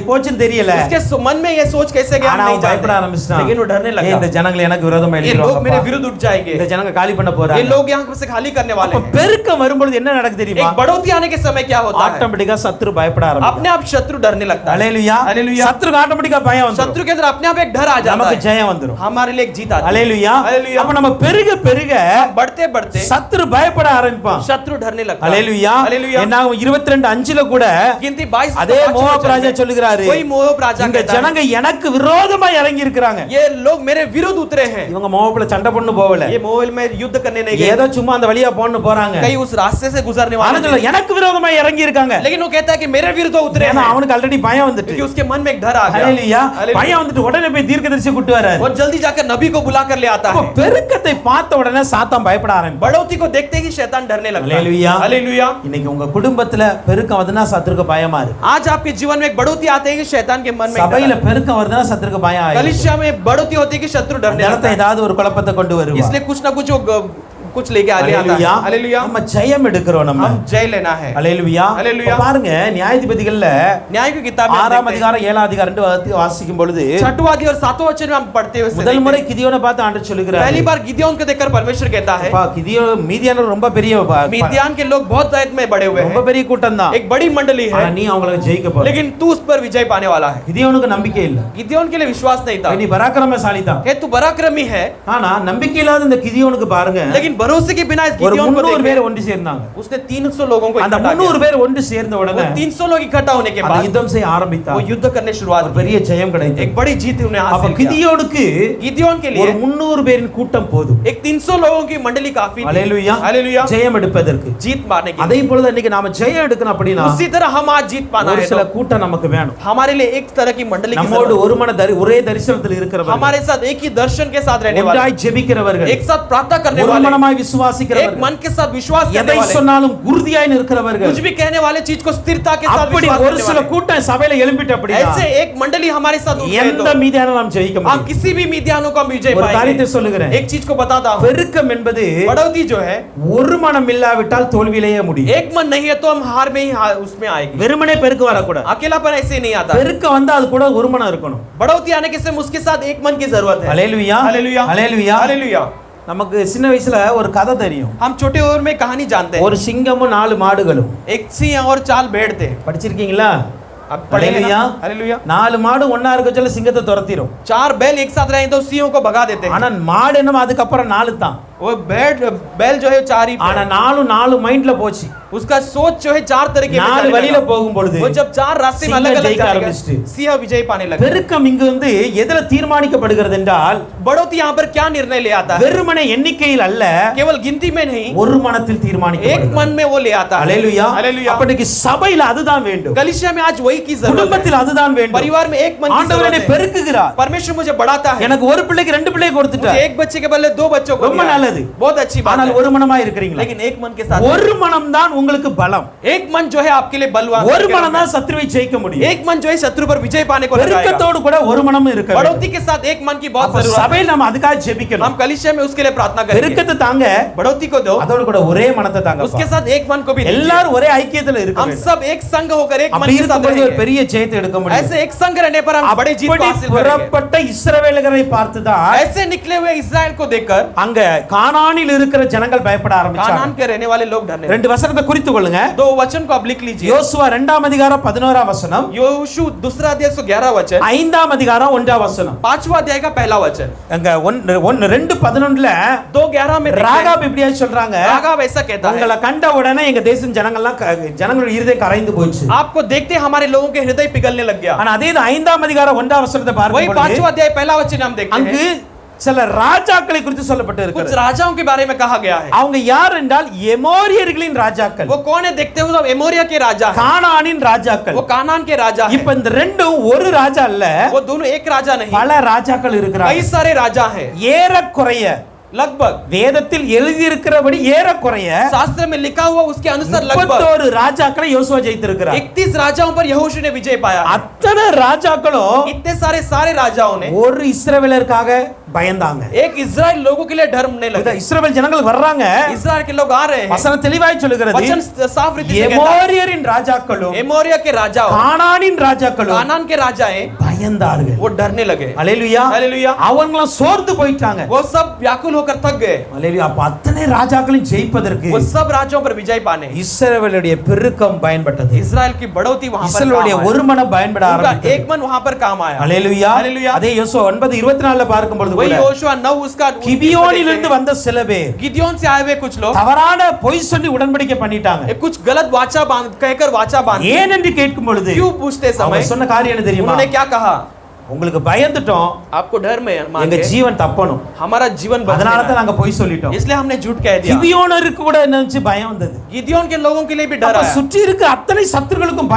போச்சுன்னு தெரியல. उसके मन में ये सोच कैसे गया ஆனா नहीं அவன் பயப்பட जानते. ஆரம்பிச்சான். लेकिन वो डरने लगा. இந்த ஜனங்களை எனக்கு விரோதமா ये लोग मेरे எழுதிடுவாங்க. विरुद्ध उठ जाएंगे. இந்த ஜனங்க காலி பண்ண ये போறாங்க. लोग यहाँ से खाली करने वाले அப்ப हैं. பெருக்கம் வரும்போது என்ன நடக்குது தெரியுமா? एक बढ़ोतरी आने के समय क्या होता है? ஆட்டோமேட்டிக்கா சத்துரு பயப்பட ஆரம்பிக்கும். अपने आप शत्रु डरने लगता है. ஹalleluya हालेलुया. சத்துருக்கு ஆட்டோமேட்டிக்கா பயம் வந்துரும். शत्रु के अंदर अपने आप एक डर आ जाता நமக்கு है. ஜெயம் வந்துரும். हमारे लिए एक जीत आती है. ஹalleluya हालेलुया. அப்ப நம்ம பெருக பெருக बढ़ते बढ़ते சத்துரு பயப்பட ஆரம்பிப்பான். शत्रु डरने लगता है. ஹalleluya हालेलुया. என்னாகும் 22:5ல கூட गिनती 22 அதே மோவாப் ராஜா சொல்லுகிறாரு, कोई मोआब राजा இந்த कहता है, ஜனங்க எனக்கு விரோதமா இறங்கி இருக்காங்க. ये लोग मेरे विरुद्ध उतरे हैं. இவங்க மோவாப்ல சண்டை பண்ணு போகல. ये मोआब में युद्ध करने नहीं गए. ஏதோ சும்மா அந்த வழியா போன்னு போறாங்க. कहीं उस रास्ते से गुजरने ஆனா वाले थे. எனக்கு விரோதமா இறங்கி இருக்காங்க. लेकिन वो कहता है कि मेरे विरुद्ध उतरे ஏன்னா हैं. அவனுக்கு ஆல்ரெடி பயம் வந்துட்டு. क्योंकि उसके मन में एक डर आ गया. ஹalleluya हालेलुया. பயம் வந்துட்டு உடனே போய் தீர்க்கதரிசி கூட்டி வராரு. और जल्दी जाकर नबी को बुला कर ले आता அப்ப है. பெருக்கத்தை பார்த்த உடனே சாத்தான் பயப்பட ஆரம்பிப்பான். बढ़ोतरी को देखते ही शैतान डरने लगता है. हालेलुया. हालेलुया. இன்னைக்கு உங்க குடும்பத்துல பெருக்கம் வருதுன்னா சத்துருக்கு பயமா இருக்கு. आज आपके जीवन में एक बढ़ोतरी आते है कि शैतान के मन में एक डर சபையில है. பெருக்கம் வருதுன்னா சத்துருக்கு பயம் ஆயிடும். कलीसिया में बढ़ोतरी होती है कि शत्रु डरने लगता है. ஏதாவது ஒரு குழப்பத்தை கொண்டு வருவான். इसलिए कुछ ना कुछ वो कुछ लेके आगे आता है. हालेलुया. நம்ம ஜெயம் எடுக்கிறோம். நம்ம हम जय लेना है. ஹalleluya. हालेलुया. பாருங்க நியாயாதிபதிகள்ல न्याय की किताब में 6ஆம் அதிகாரம் 7ஆம் அதிகாரம் ரெண்டு வாசிக்கும் பொழுது छठवां अध्याय और 7वां वचन में हम पढ़ते हुए முதல் முறை கிதியோனை பார்த்து ஆண்டவர் சொல்லுகிறார். पहली बार गिदोन को देखकर परमेश्वर कहता है, கிதியோன் மீதியானவர் ரொம்ப பெரிய मिद्यान के लोग बहुत तादाद में बड़े हुए ரொம்ப हैं. பெரிய கூட்டம் தான். एक बड़ी मंडली है. ஆனா நீ அவங்களை ஜெயிக்க போற. लेकिन तू उस पर विजय पाने वाला है. கிதியோனுக்கு நம்பிக்கை இல்ல. गिदोन के लिए विश्वास नहीं था. நீ பராக்கிரமசாலி தான். तू पराक्रमी है. ஆனா நம்பிக்கை இல்லாத இந்த கிதியோனுக்கு பாருங்க, लेकिन भरोसे के बिना इस ஒரு गिदोन को 300 பேர் देखिए. ஒன்று சேர்ந்தாங்க. उसने 300 लोगों को அந்த इकट्ठा 300 किया. பேர் ஒன்று சேர்ந்த वो உடனே 300 लोग इकट्ठा होने के அந்த बाद யுத்தம் செய்ய वो ஆரம்பித்தாங்க. युद्ध करने शुरुआत ஒரு की. பெரிய ஜெயம் கிடைத்தது. एक बड़ी जीत उन्हें அப்ப हासिल किया. கிதியோனுக்கு गिदोन के ஒரு लिए 300 பேரின் கூட்டம் போதும். एक 300 लोगों की मंडली काफी थी. ஹalleluya. हालेलुया. ஜெயம் எடுப்பதற்கு. जीत पाने के அதே लिए. போல இன்னைக்கு நாம ஜெயம் எடுக்கணும் அப்படினா उसी तरह हम आज जीत पाना ஒரு है. சில तो கூட்டம் நமக்கு வேணும். हमारे लिए एक तरह की मंडली की நம்மோடு जरूरत ஒரு மன ஒரே தரிசனத்தில் है. இருக்கிறவர்கள், हमारे साथ एक ही दर्शन के साथ रहने वाले, ஒன்றாய் ஜெபிக்கிறவர்கள், एक साथ प्रार्थना करने ஒரு वाले, மனமாய் एक விசுவாசிக்கிறவர்கள், मन के साथ विश्वास करने எதை वाले, சொன்னாலும் உறுதியாய் நிற்கிறவர்கள். कुछ भी कहने वाले चीज को स्थिरता के साथ அப்படி विश्वास ஒரு करने சில वाले. கூட்டம் சபையில எழும்பிட்டு அப்படினா ऐसे एक मंडली हमारे साथ उठ गए எந்த तो மீதியான நாம் ஜெயிக்க हम முடியும். किसी भी मिद्यानों को हम विजय ஒரு காரியத்தை पाएंगे. சொல்லுகிறேன். एक चीज को बताता हूं, பெருக்கம் என்பது बढ़ोतरी जो है ஒரு மனம் இல்லாவிட்டால் தோல்வியிலேயே முடியும். एक मन नहीं है तो हम हार में ही उसमें आएंगे. வெறுமனே பெருக்கு வரக்கூடாது. अकेलापन ऐसे नहीं आता. பெருக்கம் வந்தா அது கூட ஒரு மனம் இருக்கணும். बढ़ोतरी आने के समय उसके साथ एक मन की जरूरत है. ஹalleluya. हालेलुया. ஹalleluya. हालेलुया. நமக்கு சின்ன வயசுல ஒரு கதை தெரியும். हम छोटे उम्र में कहानी जानते हैं. ஒரு சிங்கமும் 4 மாடுகளும். एक सिंह और 4 भेड़ थे. படிச்சிருக்கீங்களா? अब पढ़ेंगे ना? हालेलुया. हालेलुया. 4 மாடு ஒண்ணா இருக்க சொல்ல சிங்கத்தை துரத்திரும். 4 बैल एक साथ रहे तो सिंहों को भगा देते हैं. ஆனா மாடு என்னமோ அதுக்கு அப்புறம் 4 தான். वो बैल जो है 4 ही ஆனா 4 மைண்ட்ல போச்சு. उसका सोच जो है 4 तरीके में 4 चलने வழியில लगा. போகும் பொழுது वो जब 4 रास्ते में सिंह अलग अलग ஜெயிக்க चलेगा, ஆரம்பிச்சிட்டு. सिंह विजय पाने लगा. பெருக்கம் இங்கு வந்து எதுல தீர்மானிக்கப்படுகிறது என்றால் बढ़ोतरी यहाँ पर क्या निर्णय ले आता है? வெறுமனே எண்ணிக்கையில் அல்ல, केवल गिनती में नहीं, ஒரு மனத்தில் एक தீர்மானிக்கப்படுகிறது. मन में वो ले आता है. ஹalleluya. हालेलुया. அப்ப இன்னைக்கு சபையில அதுதான் வேண்டும். कलीसिया में आज वही की जरूरत है. குடும்பத்தில் அதுதான் வேண்டும். परिवार में एक मन की ஆண்டவர் என்னை जरूरत है. பெருக்குகிறார். परमेश्वर मुझे बढ़ाता है. எனக்கு ஒரு பிள்ளைக்கு 2 பிள்ளை मुझे கொடுத்துட்டார். एक बच्चे के बदले 2 बच्चों को ரொம்ப दिया है. நல்லது. बहुत अच्छी बात ஆனால் है. ஒரு மனமா இருக்கிறீங்களா? लेकिन एक मन के साथ, ஒரு மனம் தான் உங்களுக்கு பலம். एक मन जो है आपके लिए बलवान, ஒரு மனம் தான் சத்துருவை ஜெயிக்க முடியும். एक मन जो है शत्रु पर विजय पाने को लगाएगा. பெருக்கத்தோடு கூட ஒரு மனமும் இருக்க வேண்டும். बढ़ोतरी के साथ एक मन की बहुत அப்ப जरूरत है. சபையில் நம்ம அதுக்காக ஜெபிக்கணும். हम कलीसिया में उसके लिए प्रार्थना करेंगे. பெருக்கத்தை தாங்க, बढ़ोतरी को दो, அதோடு கூட ஒரே மனத்தை தாங்க. उसके साथ एक मन को भी दीजिए. எல்லாரும் ஒரே ஐக்கியத்துல இருக்க हम வேண்டும். सब एक संग होकर एक मन அப்படி के साथ இருக்கும்போது ஒரு रहेंगे. பெரிய ஜெயத்தை எடுக்க முடியும். ऐसे एक संग रहने पर हम बड़ी जीत को அப்படி हासिल करेंगे. புறப்பட்ட இஸ்ரவேலரை பார்த்து தான் ऐसे निकले हुए इस्राएल को देखकर அங்க கானானில் இருக்கிற ஜனங்கள் பயப்பட ஆரம்பிச்சாங்க. कानान के रहने वाले लोग डरने लगे. 2 வசனத்தை குறித்துக் கொள்ளுங்க. 2 वचन को आप लिख लीजिए. யோசுவா 2ஆம் அதிகாரம் 11ஆம் வசனம், योशू दूसरा अध्याय 11 वचन, 5ஆம் அதிகாரம் 1ஆம் வசனம். 5वां अध्याय का पहला वचन. அங்க 2:11ல 2:11 में ராகாப் இப்படியே சொல்றாங்க, राघव ऐसा कहता है, உங்களை கண்ட உடனே எங்க தேசம் ஜனங்களுடைய இருதயம் கரைந்து போச்சு. आपको देखते हमारे लोगों के हृदय पिघलने लग गया. ஆனா அதே 5ஆம் அதிகாரம் 1ஆம் வசனத்தை वही பார்க்கும் பொழுது 5वां अध्याय पहला वचन हम देखते அங்கு हैं. சில ராஜாக்களை குறித்து சொல்லப்பட்டு कुछ இருக்கிறது. राजाओं के बारे में कहा गया है. அவங்க யார் என்றால் எமோரியர்களின் ராஜாக்கள், वो कौन है? देखते हो, एमोरिया के राजा हैं. கானானின் ராஜாக்கள். वो कानान के राजा हैं. இப்ப இந்த ரெண்டும் ஒரு ராஜா அல்ல, वो दोनों एक राजा नहीं, பல ராஜாக்கள் कई இருக்கிறார்கள். सारे राजा हैं. ஏறக்குறைய लगभग வேதத்தில் எழுதி இருக்கிறபடி ஏறக்குறைய शास्त्र में लिखा हुआ उसके अनुसार लगभग 31 ராஜாக்களை யோசுவா ஜெயித்திருக்கிறார் 31 राजाओं पर यहोशू ने विजय पाया। அத்தனை ராஜாக்களும் इतने सारे राजाओं ने ஒரு இஸ்ரவேலருக்காக பயந்தாங்க एक इजराइल लोगों के लिए डरने लगे। இஸ்ரவேல் ஜனங்கள் வர்றாங்க इजराइल के लोग आ रहे हैं। வசனம் தெளிவாய் சொல்லுகிறது वचन साफ रीति से कहता है எமோரியரின் ராஜாக்களும் एमोरिया के राजाओं கானானின் ராஜாக்களும் कानान के राजाएं பயந்தார்கள் वो डरने लगे। அல்லேலூயா हालेलुया। அவங்களாம் சோர்ந்து போயிட்டாங்க वो सब व्याकुल होकर थक गए। அல்லேலூயா அப்ப அத்தனை ராஜாக்களையும் ஜெயிப்பதற்கு वो सब राज्यों पर विजय पाने இஸ்ரவேலுடைய பெருக்கம் பயன்பட்டது इजराइल की बढ़ोतरी वहां पर இஸ்ரவேலுடைய काम आया। ஒரு மனம் பயன்பட उनका ஆரம்பித்தது एक मन वहां पर काम आया। அல்லேலூயா हालेलुया। அதே யோசுவா 9:24 பார்க்கும் பொழுது वही கூட योशुआ 9 उसका கிபியோனிலிருந்து வந்த சில பேர் गिदोन से आए हुए कुछ लोग தவறான பொய் சொல்லி உடன்படிக்கை பண்ணிட்டாங்க कुछ गलत वाचा बांध कहकर वाचा बांध ஏன் என்று கேட்கும் பொழுது क्यों पूछते समय அவங்க சொன்ன காரியம் என்ன தெரியுமா उन्होंने क्या कहा உங்களுக்கு பயந்துட்டோம் आपको डर में मान எங்க गए ஜீவன் தப்பணும் हमारा जीवन அதனால बचना தான் है। நாங்க பொய் சொல்லிட்டோம் इसलिए हमने झूठ कह दिया। கிபியோனருக்கு கூட என்னச்சு பயம் வந்தது गिदोन के लोगों के लिए भी डर அப்ப आया। சுற்றி இருக்க அத்தனை சத்துருக்களுக்கும்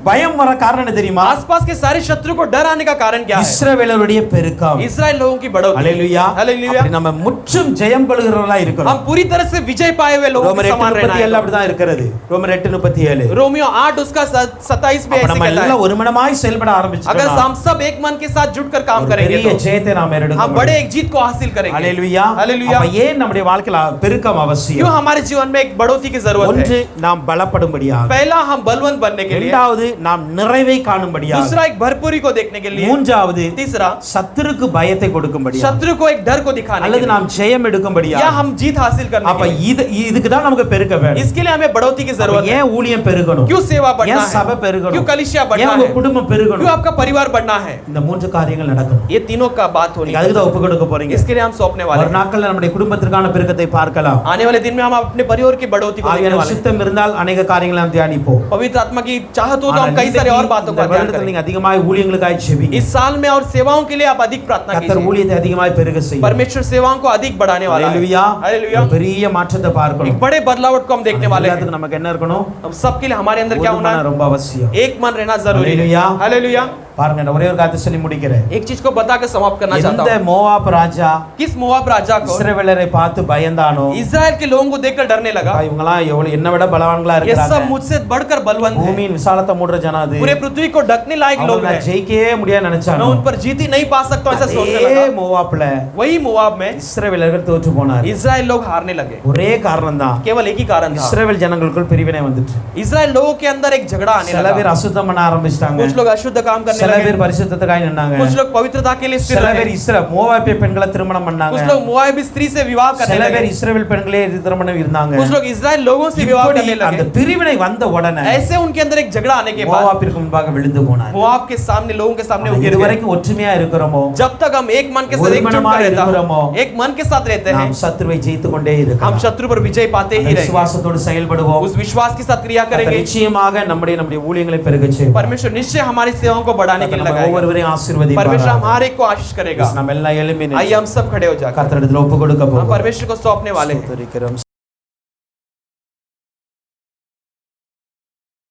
பயம் வர காரணம் என்ன தெரியுமா आसपास के सारे शत्रु को डर आने का कारण क्या है? இஸ்ரவேலருடைய பெருக்கம் इजराइल लोगों की बढ़ोतरी। அல்லேலூயா हालेलुया। அப்படி நம்ம முற்றும் ஜெயம் கொள்கிறவர்களா இருக்கிறோம் हम पूरी तरह से विजय पाए हुए लोगों ரோமர் के समान रहना 8:37 है। அப்படி தான் இருக்கிறது ரோமர் 8:37 रोमियो 8 उसका 27 में அப்ப ऐसे நம்ம कहता எல்லாம் है ஒரு மனமாய் செயல்பட अगर ஆரம்பிச்சிட்டோம் हम सब एक मन के साथ जुटकर काम करेंगे பெரிய तो ஜெயத்தை நாம் हम எடுக்க बड़े एक जीत को हासिल करेंगे। அல்லேலூயா हालेलुया। அப்ப ஏன் நம்முடைய வாழ்க்கையில பெருக்கம் क्यों அவசியம் हमारे जीवन में एक बढ़ोतरी की जरूरत है? ஒன்று நாம் பலப்படும்படியாக पहला हम बलवंत बनने के लिए, இரண்டாவது நாம் நிறைவை காணும்படியாக दूसरा एक भरपूरी को देखने के लिए, மூன்றாவது तीसरा சத்துருக்கு பயத்தை கொடுக்கும்படியாக शत्रु को एक डर को दिखाने के அல்லது लिए, நாம் ஜெயம் या எடுக்கும்படியாக हम जीत हासिल करने அப்ப के लिए। இதுக்கு தான் நமக்கு பெருக்க வேணும் इसके लिए हमें बढ़ोतरी की அப்ப जरूरत है। ஏன் ஊழியம் பெருகணும் क्यों सेवा बढ़ना ஏன் சபை है? பெருகணும் क्यों कलीसिया ஏன் बढ़ना உங்க है? குடும்பம் क्यों பெருகணும் आपका परिवार बढ़ना है? இந்த மூன்று காரியங்கள் நடக்கணும் ये तीनों का बात होनी நீங்க அதுக்கு தான் ஒப்பு கொடுக்க போறீங்க इसके लिए हम सौंपने वाले ஒரு हैं। நாட்கள்ல நம்முடைய குடும்பத்திற்கான பெருக்கத்தை பார்க்கலாம் आने वाले दिन में हम अपने परिवार की बढ़ोतरी को देखने ஆவியான वाले हैं। சித்தம் இருந்தால் अनेक காரியங்களை நாம் தியானிப்போம் पवित्र आत्मा की चाहत हो तो हम ஆனால் कई सारे और இன்றைக்கு बातों இந்த का ध्यान வருடத்தில் करेंगे। நீங்க அதிகமாக ஊழியங்களுக்காக ஜெபிங்க इस साल में और सेवाओं के लिए आप अधिक प्रार्थना கர்த்தர் कीजिए। ஊழியத்தை அதிகமாக பெருக செய்யும் परमेश्वर सेवाओं को अधिक बढ़ाने वाला है। ஹalleluya हालेलुया। ஒரு பெரிய மாற்றத்தை एक பார்க்கணும் बड़े बदलाव को हम देखने वाले हैं। எல்லாத்துக்கும் நமக்கு என்ன இருக்கணும் हम सबके लिए हमारे अंदर क्या ஒரு होना மனம் है? ரொம்ப அவசியம் एक मन रहना जरूरी है। हालेलुया। हालेलुया। பாருங்க நான் ஒரே ஒரு காரியத்தை சொல்லி முடிக்கிறேன் एक चीज को बताकर समाप्त करना चाहता எந்த हूँ। மோவாப் ராஜா किस मोआब राजा को இஸ்ரவேலரை பார்த்து பயந்தானோ इजराइल के लोगों को देखकर डरने लगा? இவங்கலாம் எவ்வளவு என்ன விட பலவான்களா ये இருக்காங்க सब मुझसे बढ़कर बलवंत है। பூமியின் விசாலத்தை மூடுற ஜனம் அது पूरे पृथ्वी को ढकने लायक लोग அவங்க हैं। ஜெயிக்கவே முடியாது मैं நினைச்சானோ उन पर जीत ही नहीं पा सकता ऐसा सोचने அதே लगा। மோவாப்ல वही मोआब में இஸ்ரவேலர்கள் தோற்று போனார் इजराइल लोग हारने लगे। ஒரே காரணம் தான் केवल एक ही कारण था। இஸ்ரவேல் ஜனங்களுக்குள் பிரிவினை வந்துச்சு इजराइल लोगों के अंदर एक झगड़ा आने சில लगा। பேர் அசுத்தம் பண்ண ஆரம்பிச்சிட்டாங்க कुछ लोग अशुद्ध काम करने சில लगे, பேர் பரிசுத்தத்துக்காக நின்னாங்க कुछ लोग पवित्रता के लिए स्थिर சில रहे, பேர் மோவாபிய பெண்களை திருமணம் பண்ணாங்க कुछ लोग मोआबी स्त्री से विवाह करने சில लगे, பேர் இஸ்ரவேல் பெண்களே திருமணம் இருந்தாங்க कुछ लोग इजराइल लोगों से विवाह இப்படி करने அந்த लगे। பிரிவினை வந்த உடனே ऐसे उनके अंदर एक झगड़ा आने के बाद மோவாபிற்கு முன்பாக விழுந்து போனார் मोआब के सामने लोगों के सामने वो गिर गए। இதுவரைக்கும் ஒற்றுமையா இருக்கிறோமோ जब तक हम एक मन के साथ ஒரு एकजुट मनமா रहता இருக்கிறோமோ, है, एक मन के साथ रहते हैं, நாம் சத்துருவை ஜெயித்து கொண்டே हम இருக்கிறோம் शत्रु पर विजय पाते ही रहेंगे। விசுவாசத்தோடு செயல்படுவோம் उस विश्वास के साथ क्रिया கர்த்தர் करेंगे। நிச்சயமாக நம்முடைய ஊழியங்களை பெருகச் செய்வார் परमेश्वर निश्चय हमारी सेवाओं को बढ़ाने के लिए நம்ம लगाएगा। ஒவ்வொருவரையும் परमेश्वर ஆசீர்வதிப்பார் हमारे एक को आशीष करेगा। நம்ம எல்லாம் எழும்பி आइए हम सब खड़े हो जाकर கர்த்தரிடத்தில் ஒப்பு கொடுக்க हम போகிறோம் परमेश्वर को सौंपने वाले हैं। ஸ்தோத்திரிக்கிறோம்